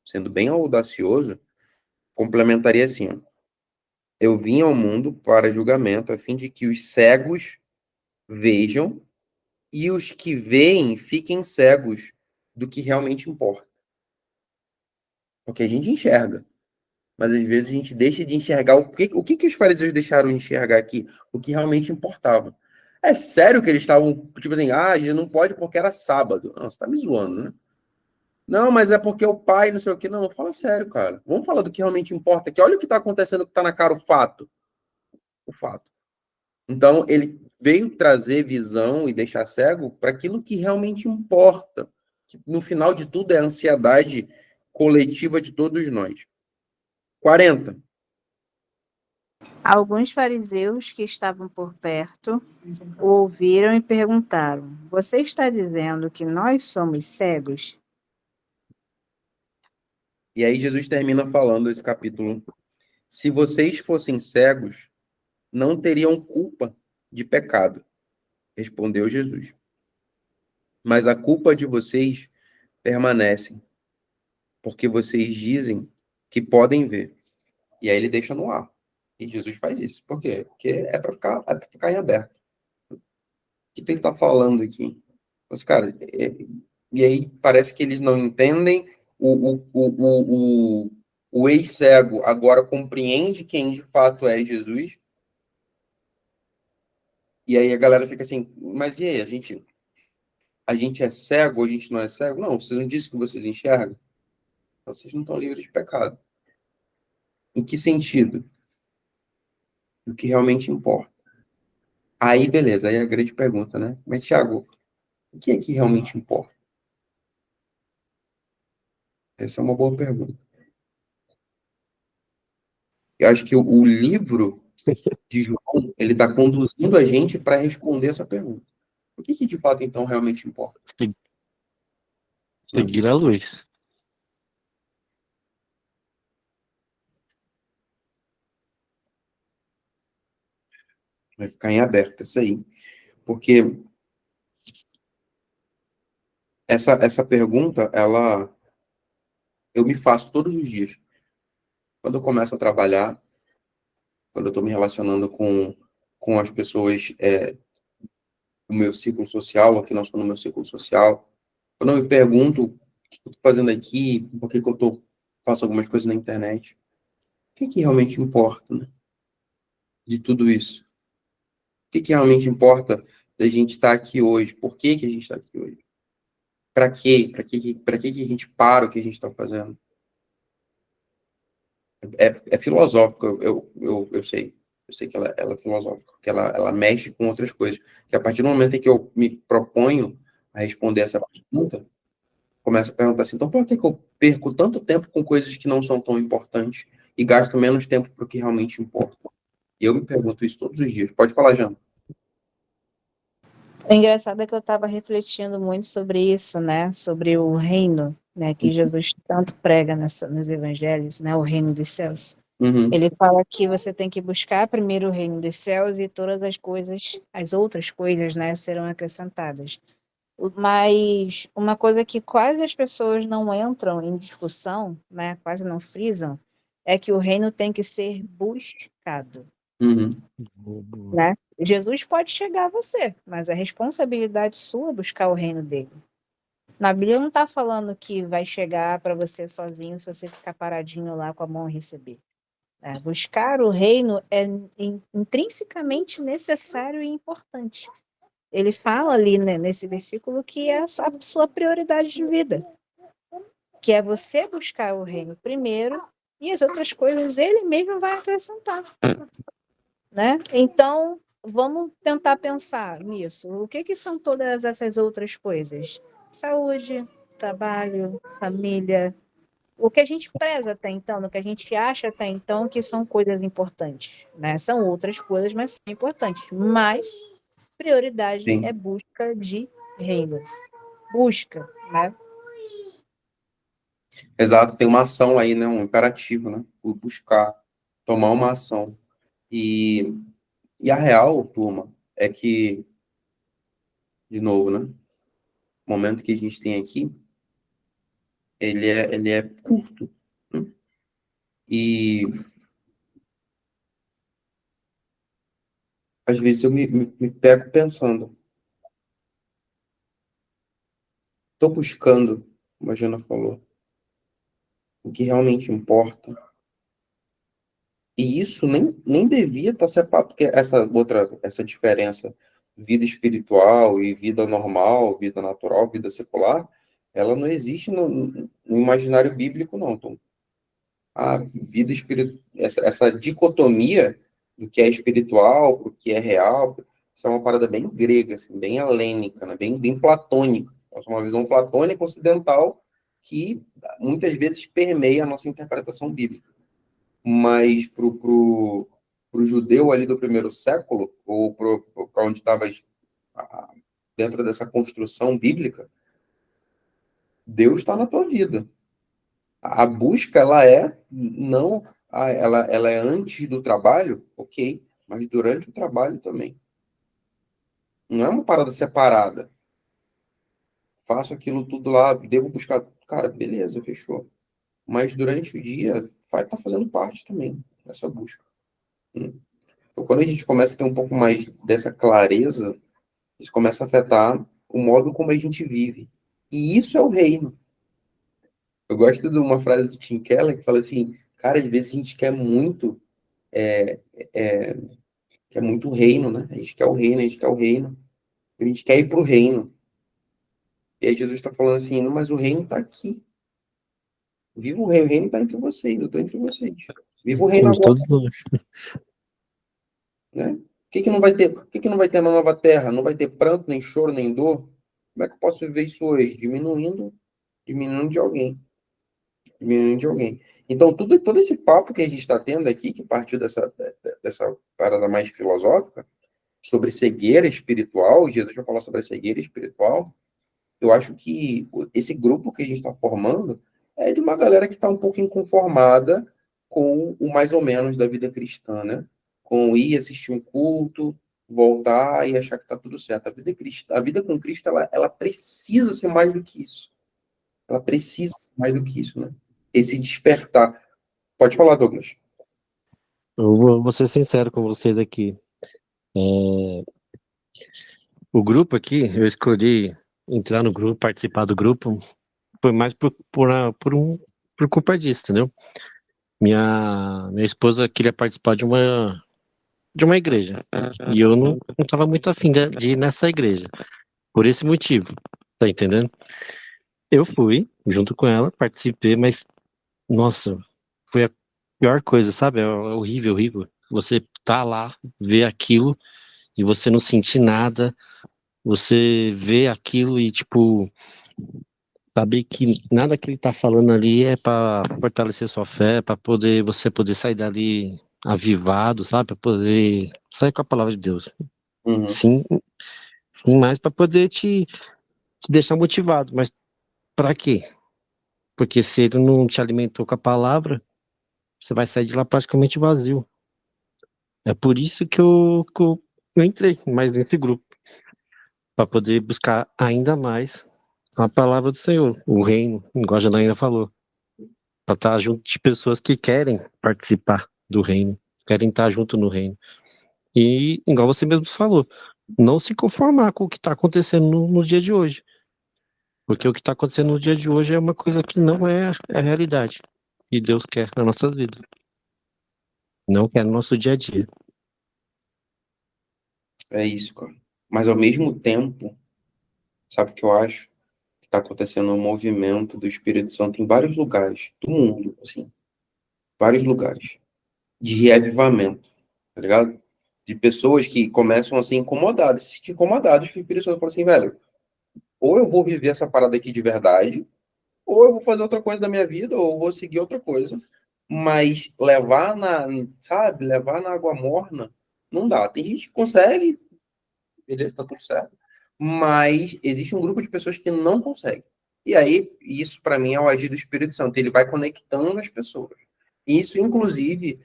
sendo bem audacioso, complementaria assim: ó, eu vim ao mundo para julgamento, a fim de que os cegos vejam e os que veem fiquem cegos do que realmente importa. Porque a gente enxerga, mas às vezes a gente deixa de enxergar o que os fariseus deixaram de enxergar aqui, o que realmente importava. É sério que eles estavam, tipo assim, já não pode porque era sábado. Não, você tá me zoando, né? Não, mas é porque o pai, não sei o quê. Não, fala sério, cara. Vamos falar do que realmente importa, que olha o que tá acontecendo, que tá na cara o fato. O fato. Então, ele veio trazer visão e deixar cego para aquilo que realmente importa, que no final de tudo é a ansiedade coletiva de todos nós. 40. Alguns fariseus que estavam por perto o ouviram e perguntaram: Você está dizendo que nós somos cegos? E aí Jesus termina falando esse capítulo. Se vocês fossem cegos, não teriam culpa de pecado, respondeu Jesus. Mas a culpa de vocês permanece, porque vocês dizem que podem ver. E aí ele deixa no ar. E Jesus faz isso. Por quê? Porque é para ficar em aberto. O que ele está falando aqui? Mas, cara, e aí parece que eles não entendem. O ex-cego agora compreende quem de fato é Jesus. E aí a galera fica assim, mas e aí, a gente é cego ou a gente não é cego? Não, vocês não disseram que vocês enxergam? Então, vocês não estão livres de pecado. Em que sentido? O que realmente importa. Aí, beleza, aí é a grande pergunta, né? Mas, Thiago, o que é que realmente importa? Essa é uma boa pergunta. Eu acho que o livro de João, ele está conduzindo a gente para responder essa pergunta. O que de fato, então, realmente importa? Né? Seguir a luz. Vai ficar em aberto isso aí. Porque essa pergunta, eu me faço todos os dias. Quando eu começo a trabalhar, quando eu estou me relacionando com as pessoas do meu ciclo social, aqui nós estamos no meu ciclo social, quando eu me pergunto o que eu estou fazendo aqui, por que eu faço algumas coisas na internet, o que realmente importa, né, de tudo isso? O que realmente importa da gente estar aqui hoje? Por que a gente está aqui hoje? Para quê? Para que a gente para o que a gente está fazendo? É filosófico, eu sei. Eu sei que ela é filosófica, que ela mexe com outras coisas. Que a partir do momento em que eu me proponho a responder essa pergunta, começa a perguntar assim, então por que eu perco tanto tempo com coisas que não são tão importantes e gasto menos tempo para o que realmente importa? E eu me pergunto isso todos os dias. Pode falar, Jana. O engraçado é que eu estava refletindo muito sobre isso, né? Sobre o reino, né? Que Jesus tanto prega nos evangelhos, né? O reino dos céus. Uhum, Ele fala que você tem que buscar primeiro o reino dos céus e todas as coisas, as outras coisas, né? Serão acrescentadas. Mas uma coisa que quase as pessoas não entram em discussão, né? Quase não frisam, é que o reino tem que ser buscado, uhum, né? Jesus pode chegar a você, mas é responsabilidade sua buscar o reino dele. Na Bíblia não está falando que vai chegar para você sozinho se você ficar paradinho lá com a mão a receber. Buscar o reino é intrinsecamente necessário e importante. Ele fala ali, né, nesse versículo que é a sua prioridade de vida, que é você buscar o reino primeiro e as outras coisas ele mesmo vai acrescentar, né? Então, vamos tentar pensar nisso. O que são todas essas outras coisas? Saúde, trabalho, família, o que a gente preza até então, no que a gente acha até então que são coisas importantes, né? São outras coisas, mas são importantes. Mas prioridade é Sim, busca de reino. Busca, né? exato, tem uma ação aí, né? Um imperativo, né? Buscar, tomar uma ação. E, e a real, turma, é que, de novo, né? O momento que a gente tem aqui, ele é curto, né? E às vezes eu me pego pensando, estou buscando, como a Jana falou, o que realmente importa. E isso nem devia estar separado, porque essa diferença, vida espiritual e vida normal, vida natural, vida secular, ela não existe no imaginário bíblico, não, Tom. A vida espiritual, essa dicotomia do que é espiritual, do que é real, isso é uma parada bem grega, assim, bem helênica, né? Bem platônica. É uma visão platônica ocidental que muitas vezes permeia a nossa interpretação bíblica. Mas pro judeu ali do primeiro século, ou para onde estava dentro dessa construção bíblica, Deus está na tua vida. A busca, ela é não, ela é antes do trabalho, ok, mas durante o trabalho também. Não é uma parada separada. Faço aquilo tudo lá, devo buscar. Cara, beleza, fechou. Mas durante o dia, vai estar fazendo parte também dessa busca. Então, quando a gente começa a ter um pouco mais dessa clareza, isso começa a afetar o modo como a gente vive. E isso é o reino. Eu gosto de uma frase do Tim Keller que fala assim, cara, às vezes a gente quer muito o reino, né? A gente quer o reino, a gente quer o reino. A gente quer ir para o reino. E aí Jesus está falando assim, não, mas o reino está aqui. Viva o reino está entre vocês, eu estou entre vocês. Viva o reino Somos agora, todos nós. né? O que não vai ter? O que não vai ter na nova terra? Não vai ter pranto, nem choro, nem dor? Como é que eu posso viver isso hoje? Diminuindo de alguém. Diminuindo de alguém. Então, todo esse papo que a gente está tendo aqui, que partiu dessa parada mais filosófica, sobre cegueira espiritual, Jesus vai falar sobre a cegueira espiritual, eu acho que esse grupo que a gente está formando é de uma galera que está um pouco inconformada com o mais ou menos da vida cristã, né? Com ir assistir um culto, voltar e achar que está tudo certo. A vida com Cristo, ela precisa ser mais do que isso. Ela precisa ser mais do que isso, né? Esse despertar. Pode falar, Douglas. Eu vou ser sincero com vocês aqui. O grupo aqui, eu escolhi entrar no grupo, participar do grupo, foi mais por culpa disso, entendeu? Minha esposa queria participar de uma igreja. E eu não estava muito afim de ir nessa igreja. Por esse motivo, tá entendendo? Eu fui junto com ela, participei, mas, nossa, foi a pior coisa, sabe? É horrível, horrível. Você tá lá, vê aquilo e você não sentir nada, você vê aquilo e, tipo, saber que nada que ele tá falando ali é para fortalecer sua fé, para poder você poder sair dali avivado, sabe? Para poder sair com a palavra de Deus. Uhum. Sim, sim, mais para poder te deixar motivado, mas para quê? Porque se ele não te alimentou com a palavra, você vai sair de lá praticamente vazio. É por isso que eu entrei mais nesse grupo, para poder buscar ainda mais a palavra do Senhor, o reino, igual a Janaína falou, para estar junto de pessoas que querem participar do reino, querem estar junto no reino. E, igual você mesmo falou, não se conformar com o que está acontecendo no dia de hoje. Porque o que está acontecendo no dia de hoje é uma coisa que não é a realidade. E Deus quer na nossa vida. Não quer no nosso dia a dia. É isso, cara. Mas ao mesmo tempo, sabe o que eu acho? Está acontecendo um movimento do Espírito Santo em vários lugares do mundo, assim, vários lugares, de reavivamento, tá ligado? De pessoas que começam a ser incomodadas, se sentir incomodadas, que o Espírito Santo fala assim, velho, ou eu vou viver essa parada aqui de verdade, ou eu vou fazer outra coisa da minha vida, ou vou seguir outra coisa. Mas sabe, levar na água morna, não dá. Tem gente que consegue, beleza, tá tudo certo. Mas existe um grupo de pessoas que não consegue. E aí, isso para mim é o agir do Espírito Santo. Ele vai conectando as pessoas. Isso, inclusive,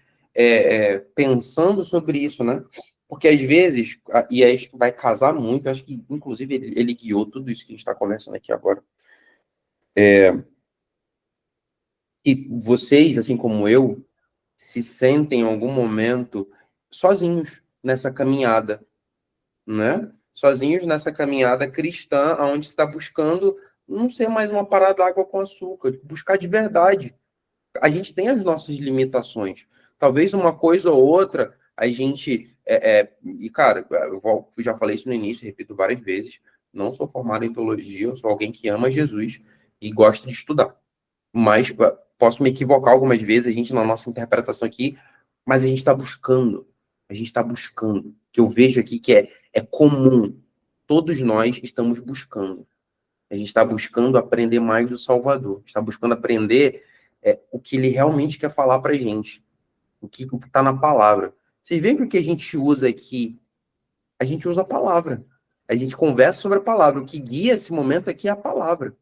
pensando sobre isso, né? Porque às vezes, e aí acho que vai casar muito, acho que, inclusive, ele guiou tudo isso que a gente está conversando aqui agora. E vocês, assim como eu, se sentem em algum momento sozinhos nessa caminhada, né? Sozinhos nessa caminhada cristã, onde você está buscando não ser mais uma parada d'água com açúcar, buscar de verdade. A gente tem as nossas limitações. Talvez uma coisa ou outra, a gente. E, cara, eu já falei isso no início, repito várias vezes. Não sou formado em teologia, eu sou alguém que ama Jesus e gosta de estudar. Mas posso me equivocar algumas vezes, a gente, na nossa interpretação aqui, mas a gente está buscando. A gente está buscando. Que eu vejo aqui que é comum. Todos nós estamos buscando. A gente está buscando aprender mais do Salvador. Está buscando aprender o que ele realmente quer falar para a gente. O que está na palavra. Vocês veem que o que a gente usa aqui, a gente usa a palavra. A gente conversa sobre a palavra. O que guia esse momento aqui é a palavra.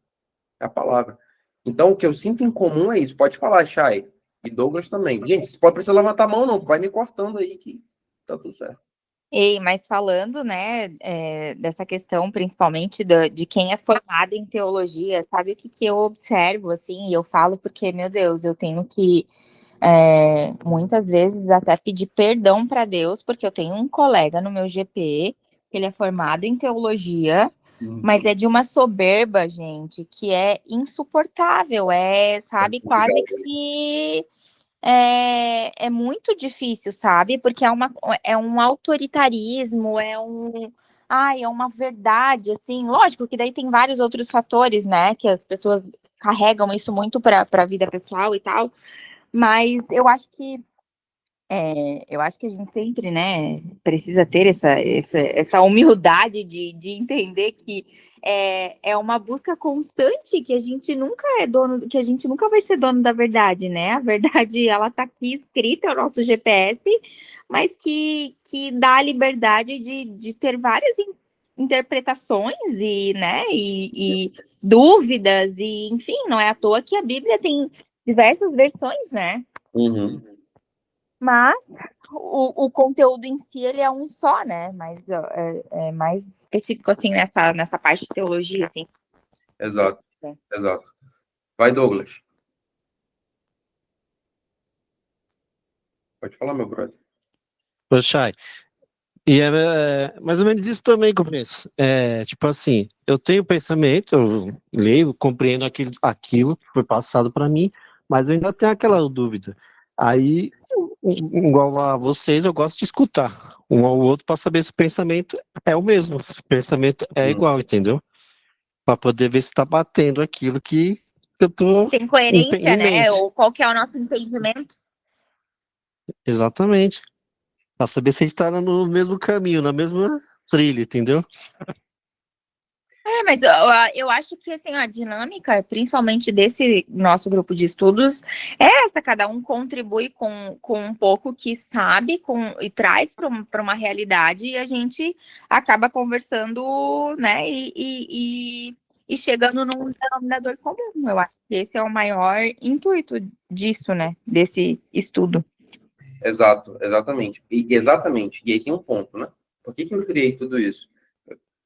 É a palavra. Então, o que eu sinto em comum é isso. Pode falar, Chay. E Douglas também. Gente, você pode precisar levantar a mão, não. Vai me cortando aí que tá tudo certo. Ei, mas falando, né, dessa questão, principalmente de quem é formado em teologia, sabe o que eu observo, assim, e eu falo porque, meu Deus, eu tenho que, muitas vezes, até pedir perdão para Deus, porque eu tenho um colega no meu GP, que ele é formado em teologia, mas é de uma soberba, gente, que é insuportável, sabe, quase que... É muito difícil, sabe? Porque é um autoritarismo, é uma verdade, assim. Lógico que daí tem vários outros fatores, né? Que as pessoas carregam isso muito para a vida pessoal e tal. Mas eu acho que a gente sempre, né, precisa ter essa humildade de entender que é uma busca constante, que a gente nunca é dono, que a gente nunca vai ser dono da verdade, né? A verdade, ela tá aqui escrita, é o nosso GPS, mas que dá a liberdade de ter várias interpretações e, né, e dúvidas, e enfim, não é à toa que a Bíblia tem diversas versões, né? Uhum. Mas o conteúdo em si, ele é um só, né? Mas é mais específico, assim, nessa parte de teologia, assim. Exato. Exato. Vai, Douglas. Pode falar, meu brother. Ô, Chay, e é mais ou menos isso também que eu penso. Tipo assim, eu tenho pensamento, eu leio, compreendo aquilo que foi passado para mim, mas eu ainda tenho aquela dúvida. Aí, igual a vocês, eu gosto de escutar um ao outro para saber se o pensamento é o mesmo, se o pensamento é igual, entendeu? Para poder ver se está batendo aquilo que eu tô Tem coerência, em né? mente. Ou qual que é o nosso entendimento. Exatamente. Para saber se a gente está no mesmo caminho, na mesma trilha, entendeu? Mas eu acho que, assim, a dinâmica, principalmente desse nosso grupo de estudos, é essa: cada um contribui com um pouco que sabe e traz para uma realidade, e a gente acaba conversando, né, e chegando num denominador comum. Eu acho que esse é o maior intuito disso, né, desse estudo. Exato, exatamente. Exatamente. E aí tem um ponto, né? Por que eu criei tudo isso?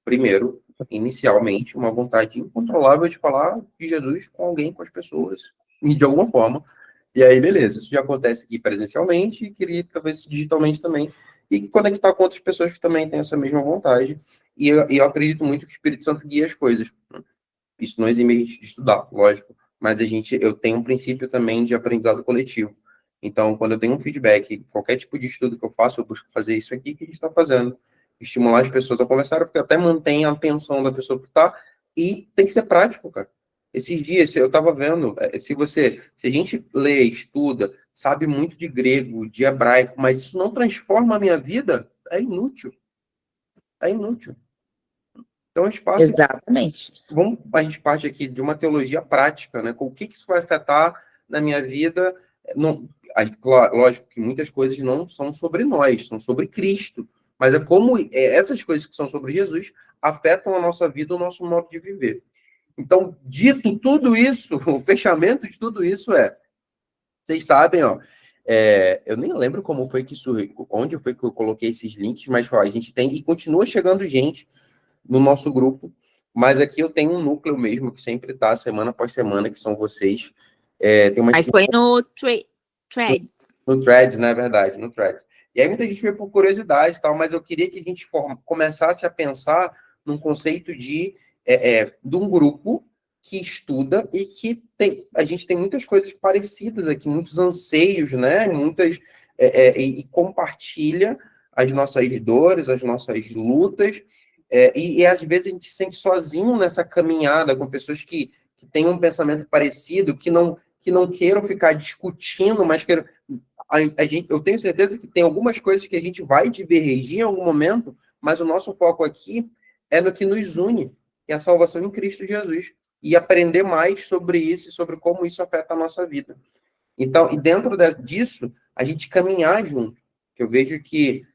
Primeiro, inicialmente, uma vontade incontrolável de falar de Jesus com alguém, com as pessoas, e de alguma forma. E aí, beleza, isso já acontece aqui presencialmente, e queria talvez digitalmente também, e conectar com outras pessoas que também têm essa mesma vontade. E eu acredito muito que o Espírito Santo guia as coisas. Isso não exime a gente de estudar, lógico, mas eu tenho um princípio também de aprendizado coletivo. Então, quando eu tenho um feedback, qualquer tipo de estudo que eu faço, eu busco fazer isso aqui que a gente está fazendo. Estimular as pessoas a conversar, porque até mantém a atenção da pessoa que está, e tem que ser prático, cara. Esses dias, eu estava vendo, se a gente lê, estuda, sabe muito de grego, de hebraico, mas isso não transforma a minha vida, é inútil. É inútil. Então, a gente passa, Exatamente. a gente parte aqui de uma teologia prática, né? Com o que isso vai afetar na minha vida? Não, lógico que muitas coisas não são sobre nós, são sobre Cristo. Mas é como essas coisas que são sobre Jesus afetam a nossa vida, o nosso modo de viver. Então, dito tudo isso, o fechamento de tudo isso vocês sabem, ó, eu nem lembro como foi que onde foi que eu coloquei esses links, mas ó, a gente tem, e continua chegando gente no nosso grupo, mas aqui eu tenho um núcleo mesmo, que sempre tá, semana após semana, que são vocês. Tem uma Mas foi no Threads. no Threads, não é verdade, no Threads. E aí muita gente veio por curiosidade e tal, mas eu queria que a gente começasse a pensar num conceito de um grupo que estuda e que a gente tem muitas coisas parecidas aqui, muitos anseios, né? E compartilha as nossas dores, as nossas lutas, e às vezes a gente se sente sozinho nessa caminhada com pessoas que têm um pensamento parecido, que não queiram ficar discutindo, mas queiram. Eu tenho certeza que tem algumas coisas que a gente vai divergir em algum momento, mas o nosso foco aqui é no que nos une, que é a salvação em Cristo Jesus, e aprender mais sobre isso e sobre como isso afeta a nossa vida. Então, e dentro disso, a gente caminhar junto. Eu vejo que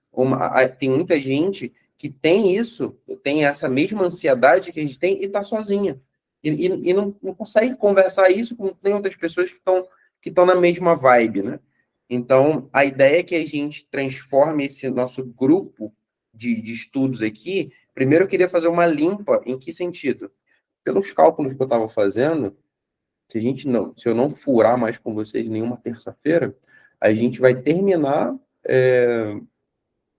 tem muita gente que tem isso, tem essa mesma ansiedade que a gente tem e está sozinha. E não consegue conversar isso com tem outras pessoas que estão na mesma vibe, né? Então, a ideia é que a gente transforme esse nosso grupo de estudos aqui. Primeiro, eu queria fazer uma limpa. Em que sentido? Pelos cálculos que eu estava fazendo, se eu não furar mais com vocês nenhuma terça-feira, a gente vai terminar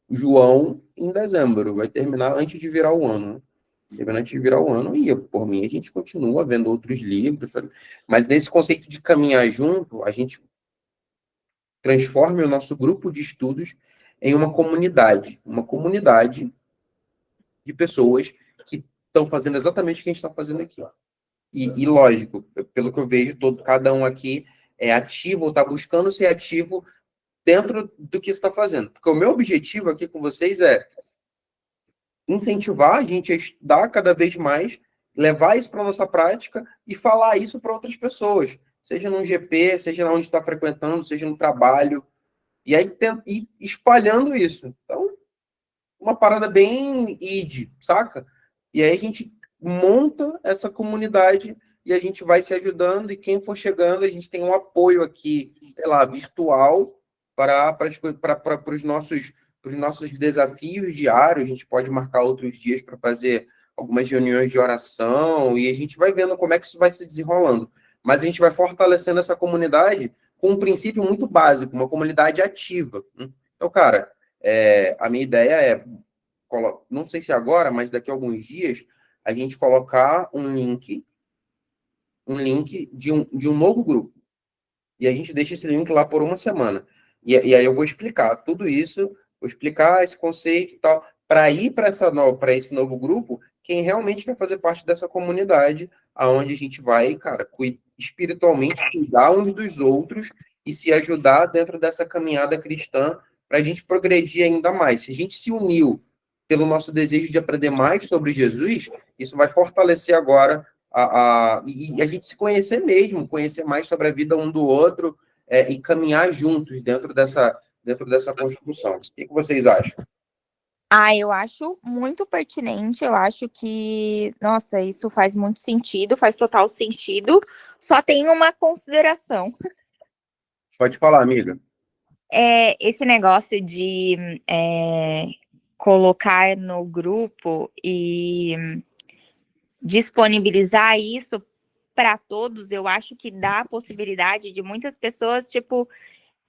João em dezembro. Vai terminar antes de virar o ano, né? Antes de virar o ano, e por mim a gente continua vendo outros livros, mas nesse conceito de caminhar junto, a gente transforme o nosso grupo de estudos em uma comunidade de pessoas que estão fazendo exatamente o que a gente está fazendo aqui. E lógico, pelo que eu vejo, cada um aqui é ativo, ou está buscando ser ativo dentro do que está fazendo. Porque o meu objetivo aqui com vocês é incentivar a gente a estudar cada vez mais, levar isso para a nossa prática e falar isso para outras pessoas, seja no GP, seja onde está frequentando, seja no trabalho, e aí ir espalhando isso. Então, uma parada bem saca? E aí a gente monta essa comunidade e a gente vai se ajudando, e quem for chegando, a gente tem um apoio aqui, sei lá, virtual para os nossos desafios diários. A gente pode marcar outros dias para fazer algumas reuniões de oração, e a gente vai vendo como é que isso vai se desenrolando. Mas a gente vai fortalecendo essa comunidade com um princípio muito básico, uma comunidade ativa. Então, cara, a minha ideia é, não sei se agora, mas daqui a alguns dias, a gente colocar um link de um novo grupo. E a gente deixa esse link lá por uma semana. E aí eu vou explicar tudo isso, vou explicar esse conceito e tal, para ir para esse novo grupo, quem realmente quer fazer parte dessa comunidade, aonde a gente vai, cara, espiritualmente cuidar uns dos outros e se ajudar dentro dessa caminhada cristã, para a gente progredir ainda mais. Se a gente se uniu pelo nosso desejo de aprender mais sobre Jesus, isso vai fortalecer agora e a gente se conhecer mesmo, conhecer mais sobre a vida um do outro, e caminhar juntos dentro dessa construção. O que vocês acham? Eu acho muito pertinente, eu acho que, nossa, isso faz muito sentido, faz total sentido, só tem uma consideração. Pode falar, amiga. Esse negócio de colocar no grupo e disponibilizar isso para todos, eu acho que dá a possibilidade de muitas pessoas, tipo,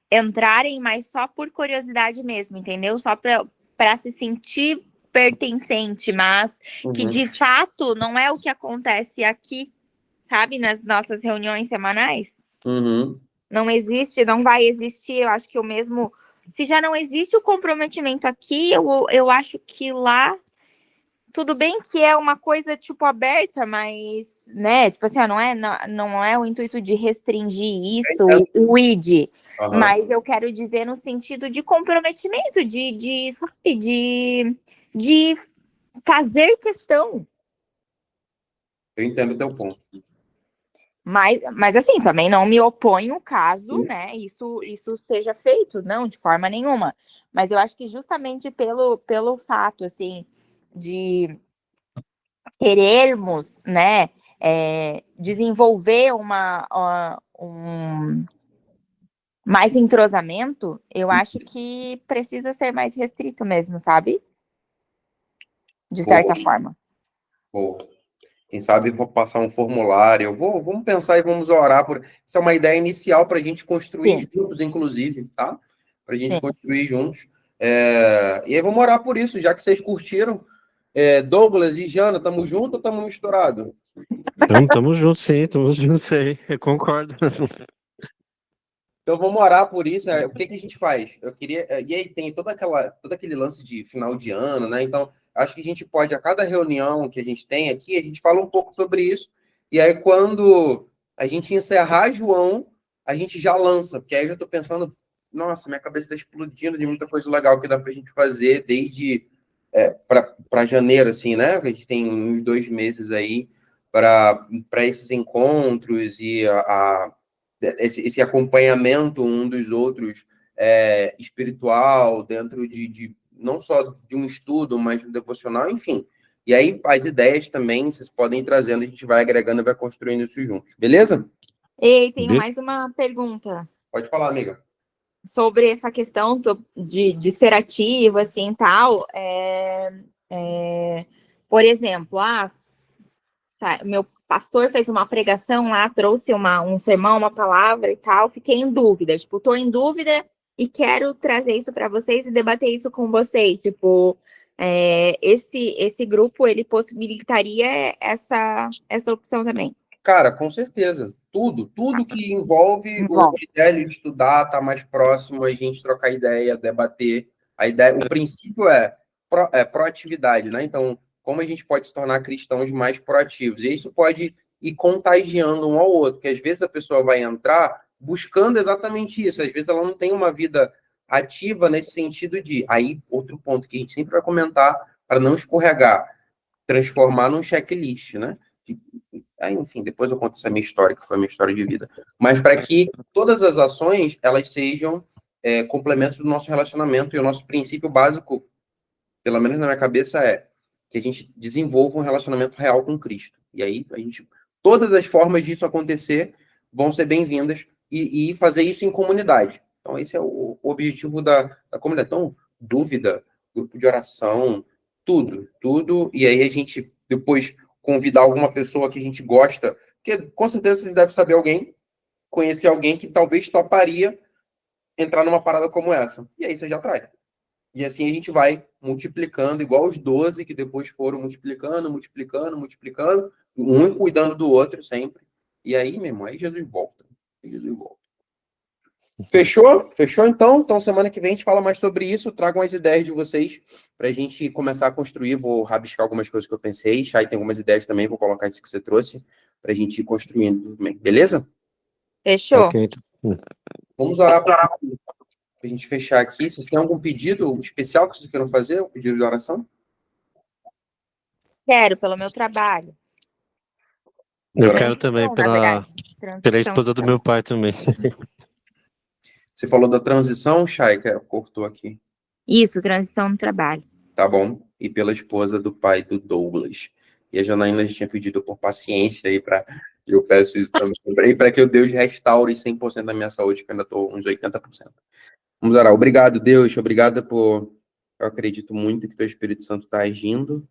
entrarem, mas só por curiosidade mesmo, entendeu? Só para se sentir pertencente, mas que de fato não é o que acontece aqui, sabe? Nas nossas reuniões semanais. Não existe, não vai existir, eu acho que o mesmo... Se já não existe o comprometimento aqui, eu acho que lá... Tudo bem que é uma coisa, tipo, aberta, mas, né, tipo assim, não é o intuito de restringir isso, o ID, mas eu quero dizer no sentido de comprometimento, de fazer questão, Eu entendo o teu ponto. Mas assim, também não me oponho caso, né, isso seja feito, não, de forma nenhuma. Mas eu acho que justamente pelo fato, assim, de querermos, né, desenvolver mais entrosamento, eu acho que precisa ser mais restrito mesmo, sabe? De certa Boa, forma. boa. Quem sabe vou passar um formulário. Vamos pensar e vamos orar por. Isso é uma ideia inicial para a gente construir Sim, juntos, inclusive, tá? Para a gente sim. construir juntos. E aí vamos orar por isso, já que vocês curtiram. Douglas e Jana, estamos juntos ou estamos misturados? Tamo junto, sim, tamo junto aí, eu concordo. Então vamos orar por isso. O que que a gente faz? Eu queria. E aí tem todo aquele lance de final de ano, né? Então, acho que a gente pode, a cada reunião que a gente tem aqui, a gente fala um pouco sobre isso. E aí, quando a gente encerrar João, a gente já lança, porque aí eu já estou pensando, nossa, minha cabeça está explodindo de muita coisa legal que dá para a gente fazer desde para janeiro, assim, né? A gente tem uns 2 meses aí para esses encontros e esse acompanhamento um dos outros espiritual, dentro de não só de um estudo, mas de um devocional, enfim. E aí as ideias também vocês podem ir trazendo, a gente vai agregando e vai construindo isso juntos, beleza? E tenho mais uma pergunta Pode falar, amiga. sobre essa questão de ser ativo, assim, tal. Por exemplo, meu pastor fez uma pregação lá, trouxe um sermão, uma palavra e tal, fiquei em dúvida, tipo, tô em dúvida e quero trazer isso para vocês e debater isso com vocês, tipo, esse grupo, ele possibilitaria essa opção também. Cara, com certeza. Tudo que envolve o Bom, evangelho, estudar, estar mais próximo, a gente trocar ideia, debater. A ideia, o princípio é proatividade, né? Então, como a gente pode se tornar cristãos mais proativos? E isso pode ir contagiando um ao outro, porque às vezes a pessoa vai entrar buscando exatamente isso. Às vezes ela não tem uma vida ativa nesse sentido de. Aí, outro ponto que a gente sempre vai comentar para não escorregar, transformar num checklist, né? Aí, enfim, depois eu conto essa minha história, que foi a minha história de vida. Mas para que todas as ações, elas sejam complementos do nosso relacionamento. E o nosso princípio básico, pelo menos na minha cabeça, é que a gente desenvolva um relacionamento real com Cristo. E aí, todas as formas disso acontecer vão ser bem-vindas e fazer isso em comunidade. Então, esse é o objetivo da comunidade. Então, dúvida, grupo de oração, tudo. E aí a gente depois convidar alguma pessoa que a gente gosta, porque com certeza vocês devem saber conhecer alguém que talvez toparia entrar numa parada como essa. E aí você já traz. E assim a gente vai multiplicando, igual os 12 que depois foram multiplicando, um cuidando do outro sempre. E aí, meu irmão, aí Jesus volta. Jesus volta. Fechou? Fechou então? Então, semana que vem a gente fala mais sobre isso. Tragam as ideias de vocês para a gente começar a construir. Vou rabiscar algumas coisas que eu pensei. Chay tem algumas ideias também. Vou colocar isso que você trouxe para a gente ir construindo também. Beleza? fechou? Ok, então. Vamos orar para a gente fechar aqui. Vocês têm algum pedido especial que vocês queiram fazer? Um pedido de oração? Quero, pelo meu trabalho. Eu quero também Na pela verdade. Transição. esposa do meu pai também. Você falou da transição, Chay, que cortou aqui. Isso, transição no trabalho. Tá bom? E pela esposa do pai do Douglas. E a Janaína já tinha pedido por paciência aí para. Eu peço isso também. E para que o Deus restaure 100% da minha saúde, que eu ainda estou uns 80%. Vamos orar. Obrigado, Deus. Obrigado por. Eu acredito muito que o teu Espírito Santo está agindo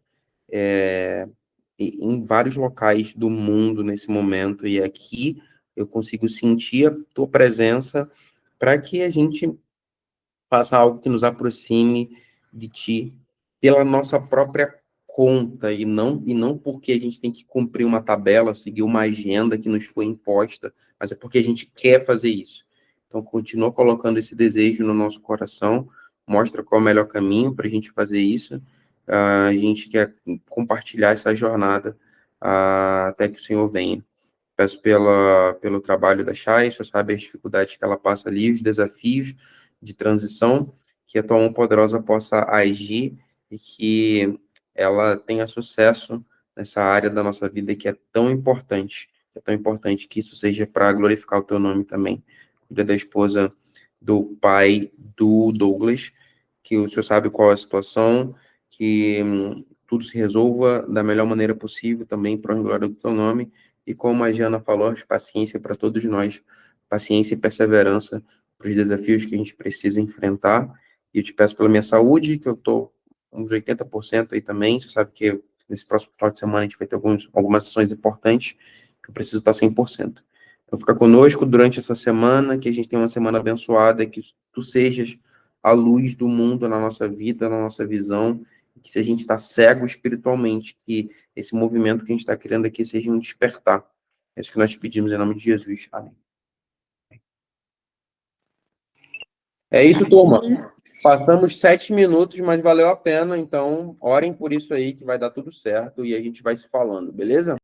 em vários locais do mundo nesse momento. E aqui eu consigo sentir a tua presença para que a gente faça algo que nos aproxime de ti pela nossa própria conta e não porque a gente tem que cumprir uma tabela, seguir uma agenda que nos foi imposta, mas é porque a gente quer fazer isso. Então, continua colocando esse desejo no nosso coração, mostra qual é o melhor caminho para a gente fazer isso. A gente quer compartilhar essa jornada até que o Senhor venha. Peço pelo trabalho da Chay, só sabe as dificuldades que ela passa ali, os desafios de transição, que a tua mão poderosa possa agir e que ela tenha sucesso nessa área da nossa vida que é tão importante. É tão importante que isso seja para glorificar o teu nome também. Cuida da esposa do pai do Douglas, que o senhor sabe qual é a situação, que tudo se resolva da melhor maneira possível também para a glória do teu nome. E como a Jana falou, paciência para todos nós, paciência e perseverança para os desafios que a gente precisa enfrentar. E eu te peço pela minha saúde, que eu estou uns 80% aí também. Você sabe que nesse próximo final de semana a gente vai ter algumas ações importantes, que eu preciso estar 100%. Então fica conosco durante essa semana, que a gente tenha uma semana abençoada, que tu sejas a luz do mundo na nossa vida, na nossa visão, que se a gente está cego espiritualmente, que esse movimento que a gente está criando aqui seja um despertar. É isso que nós te pedimos em nome de Jesus. Amém. É isso, turma. Passamos 7 minutos, mas valeu a pena. Então, orem por isso aí, que vai dar tudo certo e a gente vai se falando, beleza?